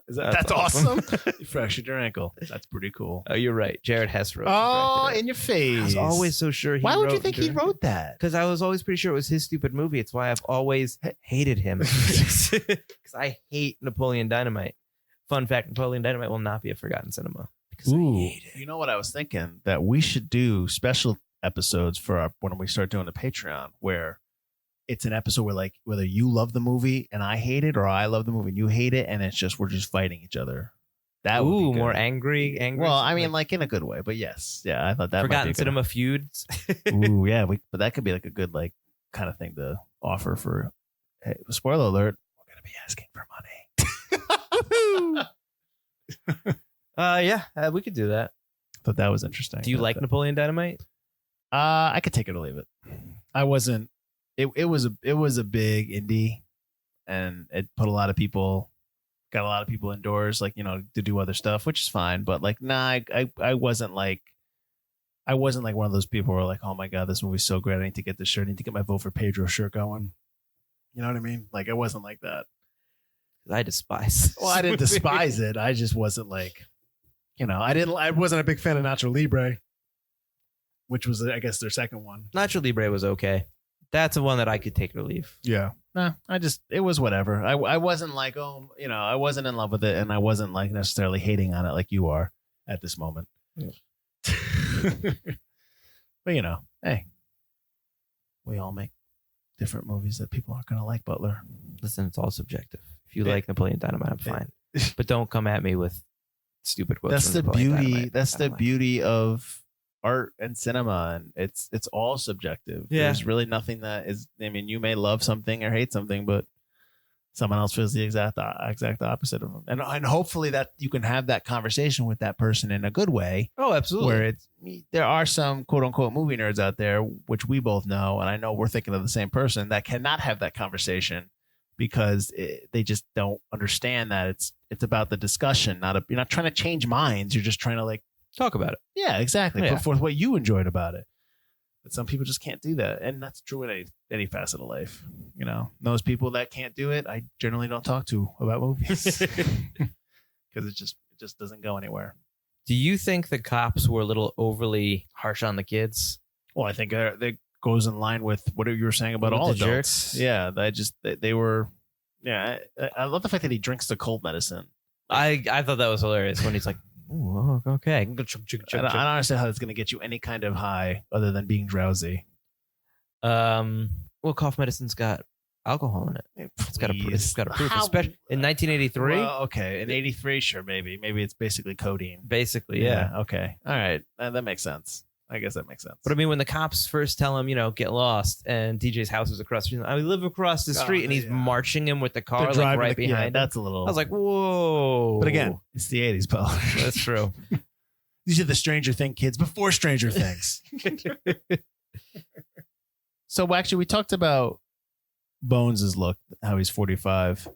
That's awesome. You fractured your ankle. That's pretty cool. oh, you're right. Jared Hess wrote Oh, it. in your face. I was always so sure he Why would you wrote think and he directed. wrote that? Because I was always pretty sure it was his stupid movie. It's why I've always hated him. Because I hate Napoleon Dynamite. Fun fact, Napoleon Dynamite will not be a Forgotten Cinema. Because I hate it. You know what I was thinking? That we should do special episodes for when we start doing the Patreon where it's an episode where like whether you love the movie and I hate it or I love the movie and you hate it and it's just we're just fighting each other. That would be Ooh, good. more angry. Well, I mean, like in a good way, but yes, yeah, I thought that Forgotten might be Cinema feuds. Ooh, yeah, but that could be like a good like kind of thing to offer for. Hey, spoiler alert: we're gonna be asking for money. Yeah, we could do that. Thought that was interesting. Do you like Napoleon Dynamite? I could take it or leave it. I wasn't. It was a big indie, and it put a lot of people. Got a lot of people indoors, like, you know, to do other stuff, which is fine. But like, nah, I wasn't like one of those people who are like, oh my God, this movie's so great. I need to get this shirt. I need to get my vote for Pedro shirt going. You know what I mean? Like, I wasn't like that. I despise. Well, I didn't despise it. I just wasn't like, you know, I wasn't a big fan of Nacho Libre, which was, I guess, their second one. Nacho Libre was okay. That's the one that I could take or leave. Yeah. Nah, it was whatever. I wasn't like, oh, you know, I wasn't in love with it, and I wasn't like necessarily hating on it like you are at this moment. Yeah. But you know, hey, we all make different movies that people aren't going to like, Butler. Listen, it's all subjective. If you Yeah. like Napoleon Dynamite, I'm fine. But don't come at me with stupid quotes. That's from the Napoleon beauty. Dynamite. That's I the don't like it. beauty of art and cinema, and it's all subjective. Yeah. There's really nothing that is. I mean, you may love something or hate something, but someone else feels the exact opposite of them. And hopefully that you can have that conversation with that person in a good way. Oh, absolutely. Where there are some quote unquote movie nerds out there, which we both know, and I know we're thinking of the same person, that cannot have that conversation because they just don't understand that it's about the discussion, you're not trying to change minds. You're just trying to like Talk about it. yeah, exactly. Yeah. Put forth what you enjoyed about it. But some people just can't do that. And that's true in any facet of life. You know, those people that can't do it, I generally don't talk to about movies because it just doesn't go anywhere. Do you think the cops were a little overly harsh on the kids? Well, I think that goes in line with what you were saying about With all the adults. jerks? Yeah, they were Yeah, I love the fact that he drinks the cold medicine. I thought that was hilarious when he's like, "Ooh, okay." I don't understand how that's going to get you any kind of high other than being drowsy. Well, cough medicine's got alcohol in it. It's got a proof, How- especially in 1983. Well, okay, in '83, sure, maybe it's basically codeine. Basically, yeah. Okay. All right. That makes sense. I guess that makes sense. But I mean, when the cops first tell him, get lost, and DJ's house is across the street, I live across the street, and he's marching him with the car They're like driving right behind him. that's a little. I was like, whoa. but again, it's the '80s, Paul. That's true. These are the Stranger Thing kids before Stranger Things. So actually, we talked about Bones' look, how he's 45.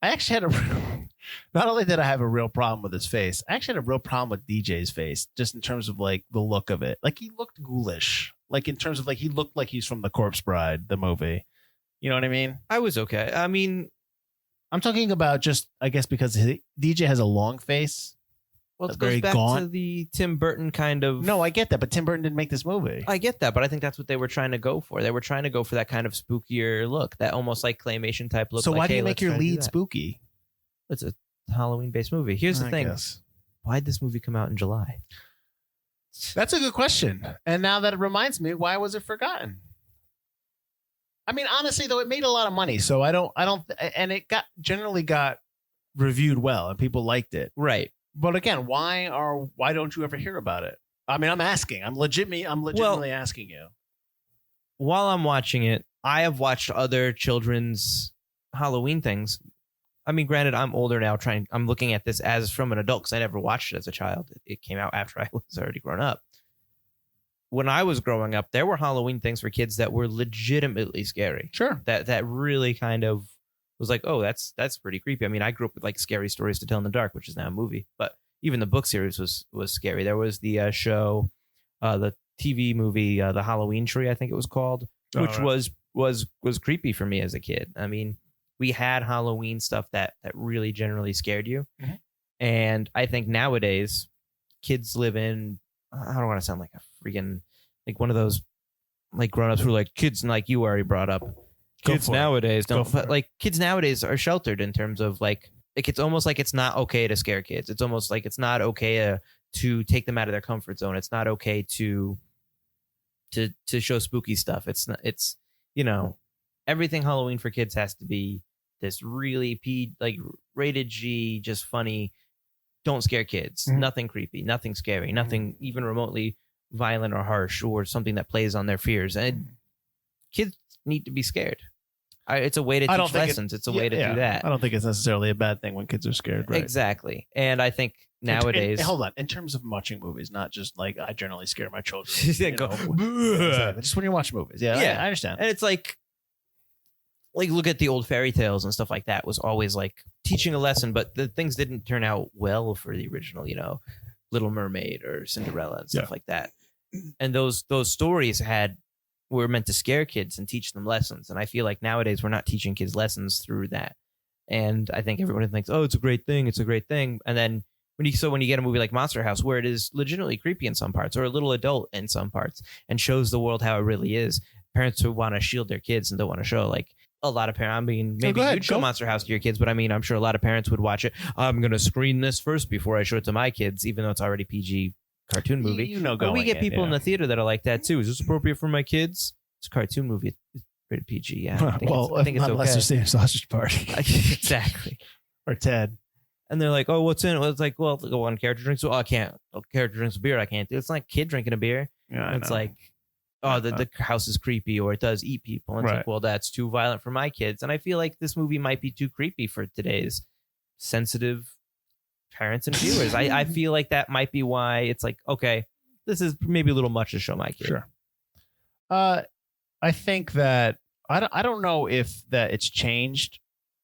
I actually had not only did I have a real problem with his face, I actually had a real problem with DJ's face, just in terms of like the look of it. Like he looked ghoulish, like in terms of like he looked like he's from The Corpse Bride, the movie. You know what I mean? I was okay. I mean, I'm talking about just, I guess, because DJ has a long face. well, it Very goes back gaunt. to the Tim Burton kind of. No, I get that, but Tim Burton didn't make this movie. I get that, but I think that's what they were trying to go for. They were trying to go for that kind of spookier look, that almost like claymation type look. So like, why do you hey, make let's your try to do lead that. spooky? It's a Halloween-based movie. Here's the I thing: guess. why'd this movie come out in July? That's a good question. And now that it reminds me, why was it forgotten? I mean, honestly, though, it made a lot of money, so I don't, and it generally got reviewed well, and people liked it. Right. But again, why don't you ever hear about it? I mean, I'm asking. I'm legitimately asking you. While I'm watching it, I have watched other children's Halloween things. I mean, granted, I'm older now. I'm looking at this as from an adult because I never watched it as a child. It came out after I was already grown up. When I was growing up, there were Halloween things for kids that were legitimately scary. Sure. That really kind of was like, oh, that's pretty creepy. I mean, I grew up with like Scary Stories to Tell in the Dark, which is now a movie, but even the book series was scary. There was the show, the TV movie, The Halloween Tree, I think it was called, which was creepy for me as a kid. I mean, we had Halloween stuff that really generally scared you. Mm-hmm. And I think nowadays kids live in, I don't want to sound like a freaking, like one of those like grown-ups who are like kids like you already brought up. Kids nowadays don't, but like kids nowadays are sheltered in terms of like it's almost like it's not okay to scare kids. It's almost like it's not okay to take them out of their comfort zone. It's not okay to show spooky stuff. It's not, it's, everything Halloween for kids has to be this really rated G, just funny. Don't scare kids. Mm-hmm. Nothing creepy, nothing scary, nothing even remotely violent or harsh or something that plays on their fears. And kids need to be scared. It's a way to teach lessons. It's a way to do that. I don't think it's necessarily a bad thing when kids are scared. Right? Exactly. And I think nowadays, hold on. In terms of watching movies, not just like I generally scare my children. Yeah, Exactly. Just when you watch movies. Yeah, Yeah. I understand. and it's like look at the old fairy tales and stuff like that was always like teaching a lesson, but the things didn't turn out well for the original, Little Mermaid or Cinderella and stuff like that. And those stories were meant to scare kids and teach them lessons. And I feel like nowadays we're not teaching kids lessons through that. And I think everyone thinks, oh, it's a great thing. It's a great thing. And then when you get a movie like Monster House, where it is legitimately creepy in some parts or a little adult in some parts and shows the world how it really is, parents who want to shield their kids and don't want to show like a lot of parents. I mean, maybe you'd show Monster House to your kids, but I mean, I'm sure a lot of parents would watch it. I'm going to screen this first before I show it to my kids, even though it's already PG cartoon movie. But we get people in the theater that are like that too. Is this appropriate for my kids? It's a cartoon movie. It's rated PG. Yeah. I think it's okay. Unless they're seeing Sausage Party. Exactly. Or Ted. And they're like, oh, what's in it? Well, it's like, well, one character drinks. Well, I can't. A character drinks a beer. I can't do. It's like a kid drinking a beer. Yeah, it's like, oh, the house is creepy or it does eat people. And it's like, well, that's too violent for my kids. And I feel like this movie might be too creepy for today's sensitive parents and viewers. I feel like that might be why it's like, okay, this is maybe a little much to show my kid. Sure. I think that I don't know if that it's changed.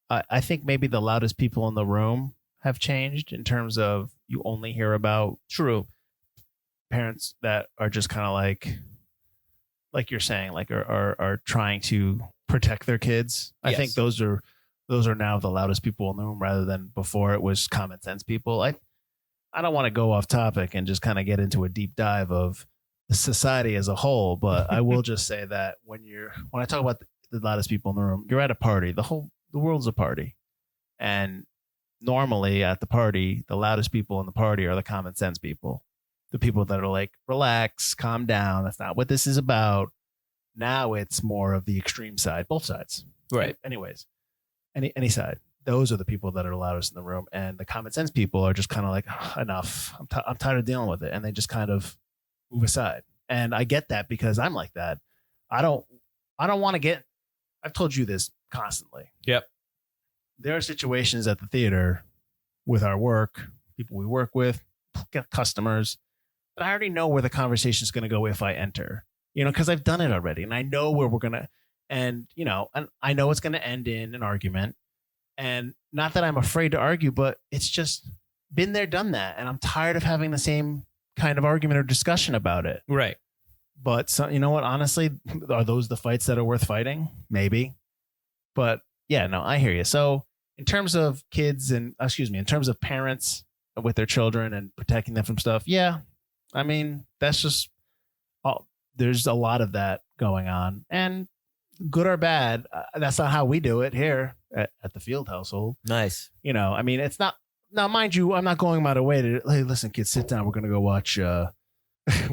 I think maybe the loudest people in the room have changed in terms of you only hear about parents that are just kind of like you're saying, like are trying to protect their kids. I think those are now the loudest people in the room rather than before it was common sense people. I don't want to go off topic and just kind of get into a deep dive of the society as a whole, but I will just say that when I talk about the loudest people in the room, you're at a party. The whole the world's a party. And normally at the party, the loudest people in the party are the common sense people. The people that are like, relax, calm down. That's not what this is about. Now it's more of the extreme side, both sides. Right. Anyways, any side. Those are the people that are loudest in the room. And the common sense people are just kind of like, enough. I'm tired of dealing with it. And they just kind of move aside. And I get that because I'm like that. I don't want to get, I've told you this constantly. Yep. There are situations at the theater with our work, people we work with, customers, but I already know where the conversation is going to go if I enter, because I've done it already and I know where we're going to, and I know it's going to end in an argument. And not that I'm afraid to argue, but it's just been there, done that. And I'm tired of having the same kind of argument or discussion about it. Right. But so, you know what? Honestly, are those the fights that are worth fighting? Maybe. But yeah, no, I hear you. So in terms of in terms of parents with their children and protecting them from stuff, yeah, I mean, that's just, there's a lot of that going on. And good or bad, that's not how we do it here at the Field household. Nice. I mean, it's not, now mind you, I'm not going out of way to, hey, listen, kids, sit down. We're going to go watch, we're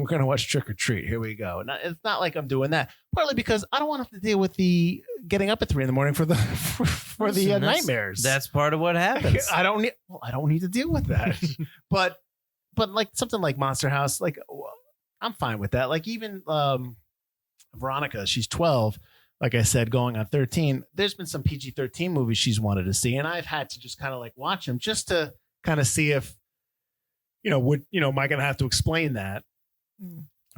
going to watch Trick or Treat. Here we go. Now, it's not like I'm doing that. Partly because I don't want to have to deal with the getting up at 3 a.m. for the nightmares. That's part of what happens. I don't need to deal with that. but like something like Monster House, like I'm fine with that. Like even Veronica, she's 12. Like I said, going on 13. There's been some PG-13 movies she's wanted to see, and I've had to just kind of like watch them just to kind of see if, am I going to have to explain that?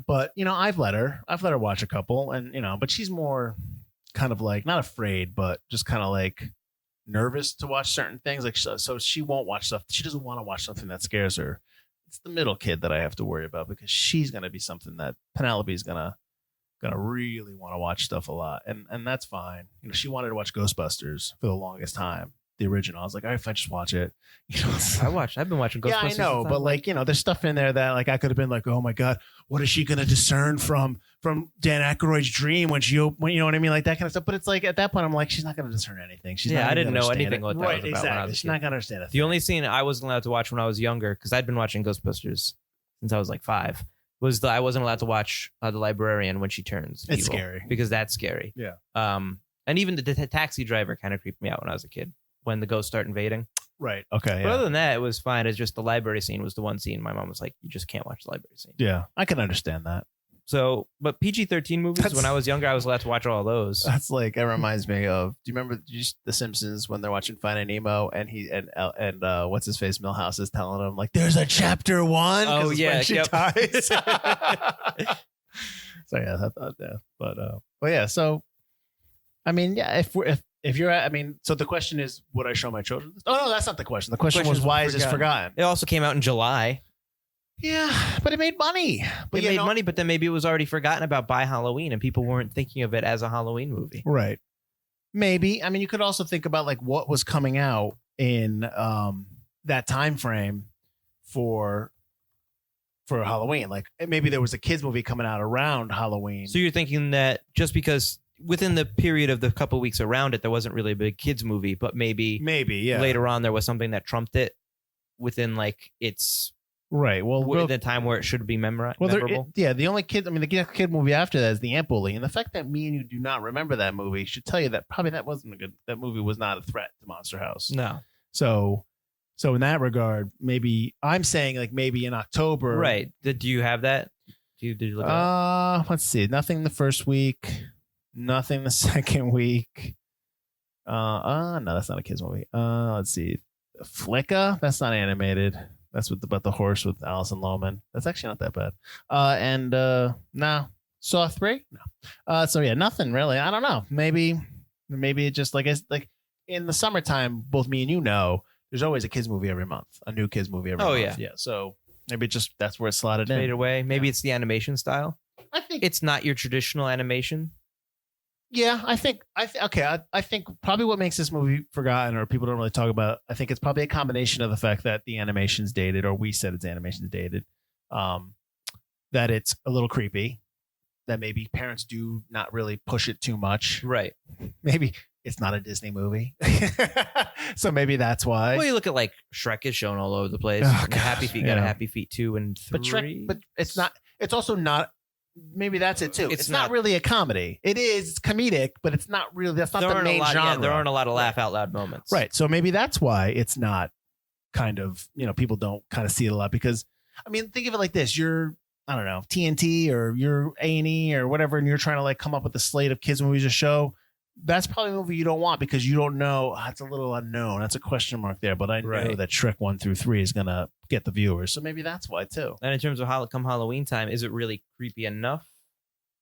But I've let her watch a couple, and but she's more kind of like not afraid, but just kind of like nervous to watch certain things. Like so she won't watch stuff. She doesn't want to watch something that scares her. It's the middle kid that I have to worry about because she's going to be something that Penelope's gonna really want to watch stuff a lot, and that's fine. She wanted to watch Ghostbusters for the longest time, the original. I was like, all right, if I just watch it, I've been watching Ghostbusters. Yeah, I know, but like there's stuff in there that like I could have been like, oh my god, what is she gonna discern from Dan Aykroyd's dream when you know what I mean, like that kind of stuff. But it's like at that point, I'm like, she's not gonna discern anything. I didn't know anything what that was about. Exactly, she's not gonna understand it. The only scene I wasn't allowed to watch when I was younger, because I'd been watching Ghostbusters since I was like 5. I wasn't allowed to watch The Librarian when she turns evil. It's scary. Because that's scary. Yeah. And even the taxi driver kind of creeped me out when I was a kid, when the ghosts start invading. Right. Okay. But other than that, it was fine. It's just the library scene was the one scene my mom was like, you just can't watch the library scene. Yeah, I can understand that. So, but PG-13 movies, when I was younger, I was allowed to watch all those. That's like, it reminds me of, do you remember The Simpsons when they're watching Finding Nemo and what's his face, Milhouse is telling him like, there's a chapter 1. Oh yeah, when she dies. So yeah, I thought that, but yeah. So, I mean, yeah, if you're at, I mean, so the question is, would I show my children this? Oh no, that's not the question. The question was, why is this forgotten? It also came out in July. Yeah, but it made money. It made money, but then maybe it was already forgotten about by Halloween and people weren't thinking of it as a Halloween movie. Right. Maybe. I mean, you could also think about like what was coming out in that time frame for Halloween. Like maybe there was a kids movie coming out around Halloween. So you're thinking that just because within the period of the couple weeks around it, there wasn't really a big kids movie, but maybe yeah. Later on there was something that trumped it within like its right. Well, the time where it should be memorable. The only kid. I mean, the kid movie after that is the Ant Bully, and the fact that me and you do not remember that movie should tell you that probably that wasn't a good. That movie was not a threat to Monster House. No. So in that regard, maybe I'm saying like maybe in October. Right. Did you have that? Did you look at it? Let's see. Nothing the first week. Nothing the second week. No, that's not a kids movie. Let's see. Flicka. That's not animated. That's about the horse with Alison Lohman. That's actually not that bad. No. Saw 3? No. So yeah, nothing really. I don't know. Maybe it just like in the summertime, both me and you know, there's always a kids movie every month, a new kids movie every month. Yeah. Yeah. So maybe just that's where it's slotted in. Fade away. Maybe it's the animation style. I think it's not your traditional animation. Yeah, I think probably what makes this movie forgotten or people don't really talk about, I think it's probably a combination of the fact that the animation's dated, or we said it's animation's dated, that it's a little creepy, that maybe parents do not really push it too much. Right. Maybe it's not a Disney movie. So maybe that's why. Well, you look at like Shrek is shown all over the place. Oh, And Happy Feet got a Happy Feet 2 and 3. But Shrek, but it's not. It's also not. Maybe that's it too. It's It's not not- really a comedy. It is. It's comedic, but it's not really. That's not There the aren't a main lot- genre. yeah, there aren't a lot of laugh out loud moments. Right. So maybe that's why it's not kind of, people don't kind of see it a lot because, I mean, think of it like this. You're, I don't know, TNT or you're A&E or whatever, and you're trying to like come up with a slate of kids movies to show. That's probably a movie you don't want because you don't know. It's a little unknown. That's a question mark there. But I know Right. that Shrek 1 through 3 is going to get the viewers. So maybe that's why too. And in terms of come Halloween time, is it really creepy enough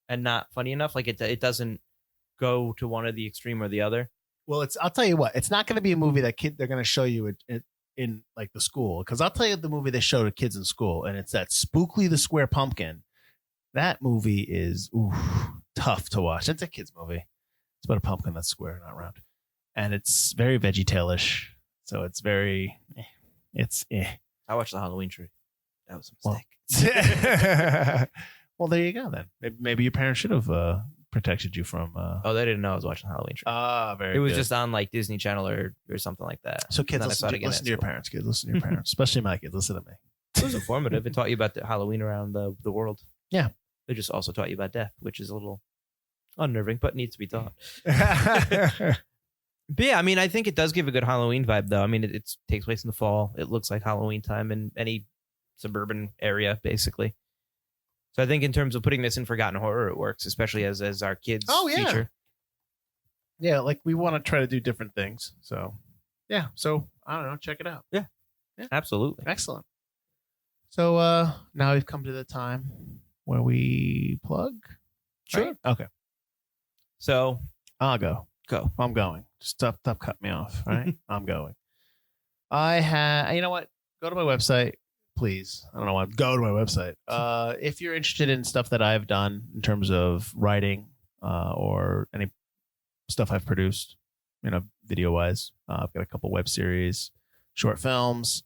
and not funny enough? Like it doesn't go to one or the extreme or the other. Well, I'll tell you what, it's not going to be a movie that they're going to show you in like the school. Because I'll tell you the movie they show to kids in school, and it's that Spookly the Square Pumpkin. That movie is tough to watch. It's a kids movie. It's about a pumpkin that's square, not round, and it's very VeggieTale-ish. So it's very, it's. I watched the Halloween Tree. That was a mistake. Well, there you go then. Maybe your parents should have protected you from. Oh, they didn't know I was watching Halloween Tree. Very. It was good. just on like Disney Channel or something like that. So kids, And then I saw it again listen at to your school. parents. Kids, listen to your parents, especially my kids. Listen to me. It was informative. It taught you about the Halloween around the world. Yeah. It just also taught you about death, which is a little unnerving, but needs to be taught. But yeah, I mean, I think it does give a good Halloween vibe, though. I mean, it takes place in the fall. It looks like Halloween time in any suburban area, basically. So I think in terms of putting this in Forgotten Horror, it works, especially as our kids feature. Yeah, like we want to try to do different things. So, yeah. So I don't know. Check it out. Yeah. Absolutely. Excellent. So now we've come to the time where we plug. Sure. Right? Okay. So I'll go. go. I'm going. Stop cut me off. All right. I'm going. You know what? Go to my website, please. I don't know why. Go to my website. If you're interested in stuff that I've done in terms of writing or any stuff I've produced, video wise, I've got a couple web series, short films.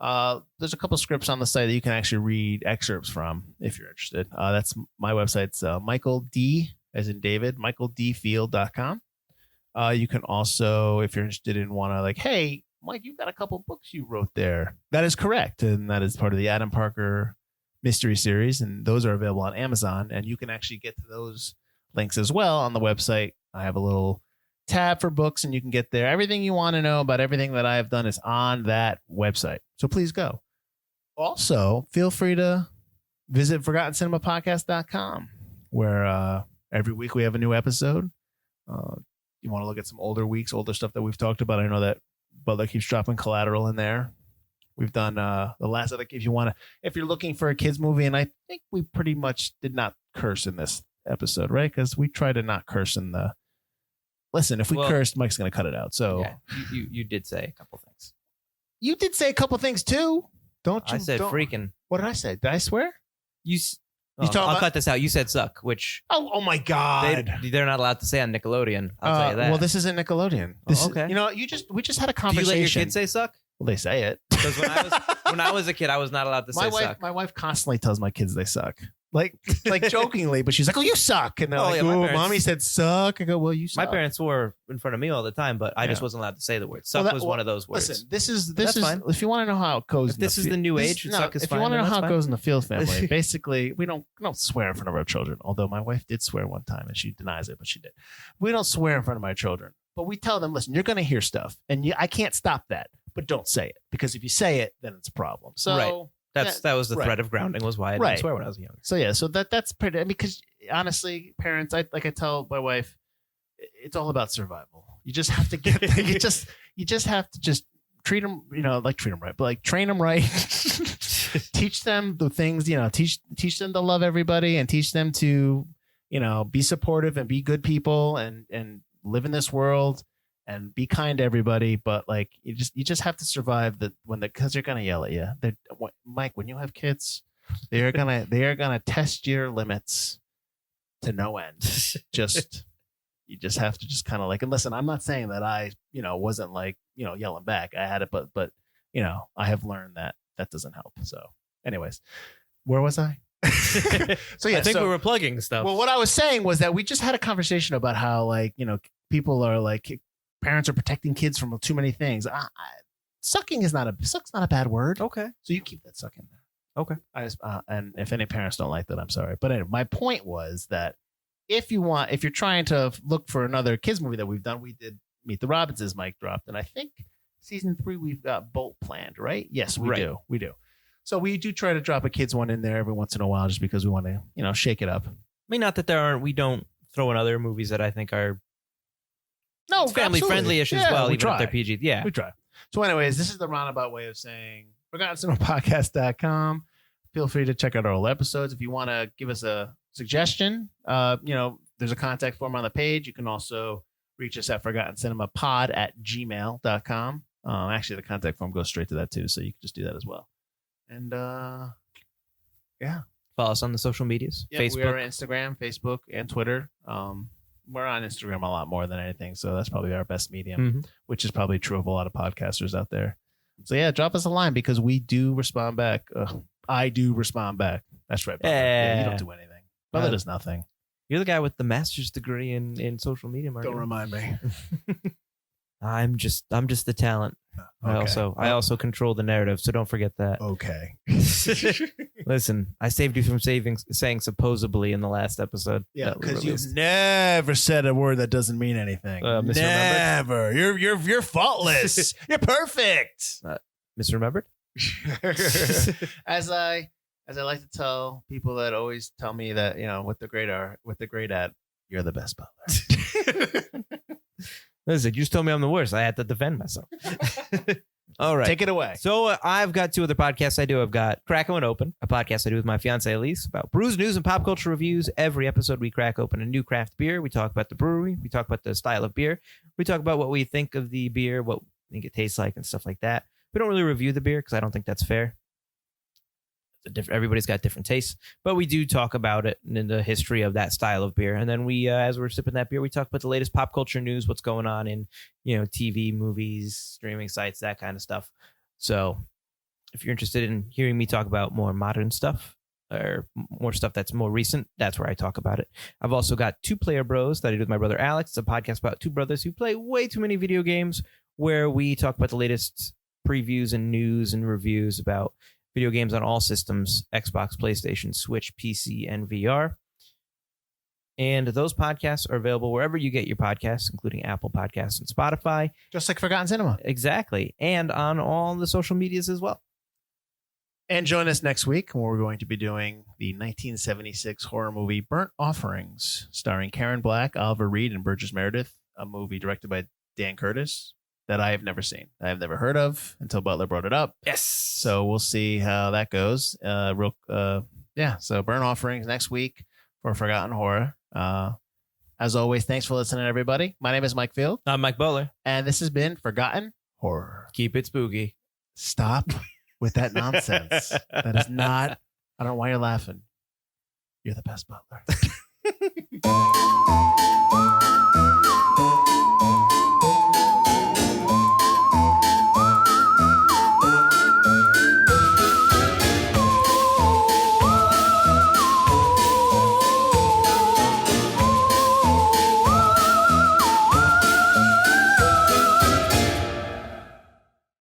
There's a couple scripts on the site that you can actually read excerpts from if you're interested. That's my website's Michael D, as in David, michaeldfield.com. You can also, if you're interested in hey, Mike, you've got a couple books you wrote there. That is correct. And that is part of the Adam Parker mystery series. And those are available on Amazon. And you can actually get to those links as well on the website. I have a little tab for books and you can get there. Everything you want to know about everything that I have done is on that website. So please go. Also, feel free to visit ForgottenCinemaPodcast.com, where every week we have a new episode. You want to look at some older stuff that we've talked about. I know that Butler keeps dropping Collateral in there. We've done the last other. If you're looking for a kids movie, and I think we pretty much did not curse in this episode, right? Because we try to not curse in the. Listen, if we cursed, Mike's going to cut it out. So yeah, you did say a couple things. You did say a couple things too, don't you? I said freaking. What did I say? Did I swear? I'll cut this out. You said suck, which oh my god, they're not allowed to say on Nickelodeon. I'll tell you that. Well, this isn't Nickelodeon. Okay. We just had a Do you conversation. let your kids say suck? Well, they say it. Because when I was a kid, I was not allowed to say suck. My wife constantly tells my kids they suck. Like jokingly, but she's like, "Oh, you suck," and they're like, my "Oh, parents- mommy said suck." I go, "Well, you suck." My parents swore in front of me all the time, but I just Yeah. wasn't allowed to say the word. Suck was one of those words. Listen, this is That's fine. if you want to know how it goes. If this is the new age, suck is if fine, you want to then know how that's it goes in the Field family, basically, we don't swear in front of our children. Although my wife did swear one time, and she denies it, but she did. We don't swear in front of my children, but we tell them, "Listen, you're going to hear stuff, and I can't stop that, but don't say it because if you say it, then it's a problem." So. Right. That was the right. thread of grounding was why I didn't swear when I was younger. So yeah, so that's pretty. Because honestly, parents, I tell my wife, it's all about survival. You just have to get. you just have to just treat them, treat them right, but train them right. Teach them the things, teach them to love everybody and teach them to, be supportive and be good people and live in this world and be kind to everybody. But you just have to survive because they're gonna yell at you. Mike, when you have kids, they are gonna test your limits to no end. You just have to just kind of and listen. I'm not saying that I wasn't yelling back. I had it, but I have learned that doesn't help. So, anyways, where was I? So yeah, I think we were plugging stuff. Well, what I was saying was that we just had a conversation about how people are like, parents are protecting kids from too many things. Sucking is not a bad word. Okay. So you keep that suck in there. Okay. I just, and if any parents don't like that, I'm sorry. But anyway, my point was that if you're trying to look for another kids movie that we've done, we did Meet the Robinsons, Mike dropped, and I think season 3 we've got Bolt planned, right? Yes, we do. So we do try to drop a kids one in there every once in a while, just because we want to, shake it up. I mean, not that we don't throw in other movies that I think are family friendly-ish as well, even if they're PG. Yeah, we try. So anyways, this is the roundabout way of saying ForgottenCinemaPodcast.com. Feel free to check out our old episodes. If you want to give us a suggestion, there's a contact form on the page. You can also reach us at ForgottenCinemaPod@gmail.com. Actually, the contact form goes straight to that too, so you can just do that as well. And yeah, follow us on the social medias. Yeah, Facebook, we are on Instagram, Facebook, and Twitter. We're on Instagram a lot more than anything, so that's probably our best medium, which is probably true of a lot of podcasters out there. So yeah, drop us a line because we do respond back. I do respond back. That's right, brother. Yeah, you don't do anything. Brother does nothing. You're the guy with the master's degree in social media marketing. Don't remind me. I'm just the talent. Okay. I also control the narrative, so don't forget that. Okay. Listen, I saved you from saying supposedly in the last episode. Yeah, because you've never said a word that doesn't mean anything. Never. You're faultless. You're perfect. Misremembered? As I like to tell people that always tell me that, what they're great at, you're the best Butler. Listen, you just told me I'm the worst. I had to defend myself. All right. Take it away. So I've got 2 other podcasts I do. I've got Crack One Open, a podcast I do with my fiance Elise about brews, news, and pop culture reviews. Every episode, we crack open a new craft beer. We talk about the brewery. We talk about the style of beer. We talk about what we think of the beer, what we think it tastes like, and stuff like that. We don't really review the beer because I don't think that's fair. Everybody's got different tastes, but we do talk about it and the history of that style of beer. And then we, as we're sipping that beer, we talk about the latest pop culture news, what's going on in, TV, movies, streaming sites, that kind of stuff. So if you're interested in hearing me talk about more modern stuff or more stuff that's more recent, that's where I talk about it. I've also got 2 Player Bros that I do with my brother Alex. It's a podcast about 2 brothers who play way too many video games, where we talk about the latest previews and news and reviews about video games on all systems: Xbox, PlayStation, Switch, PC, and VR. And those podcasts are available wherever you get your podcasts, including Apple Podcasts and Spotify. Just like Forgotten Cinema. Exactly. And on all the social medias as well. And join us next week when we're going to be doing the 1976 horror movie Burnt Offerings, starring Karen Black, Oliver Reed, and Burgess Meredith, a movie directed by Dan Curtis that I have never seen. I have never heard of until Butler brought it up. Yes. So we'll see how that goes. So Burnt Offerings next week for Forgotten Horror. As always, thanks for listening, everybody. My name is Mike Field. I'm Mike Butler. And this has been Forgotten Horror. Keep it spooky. Stop with that nonsense. That is not, I don't know why you're laughing. You're the best Butler.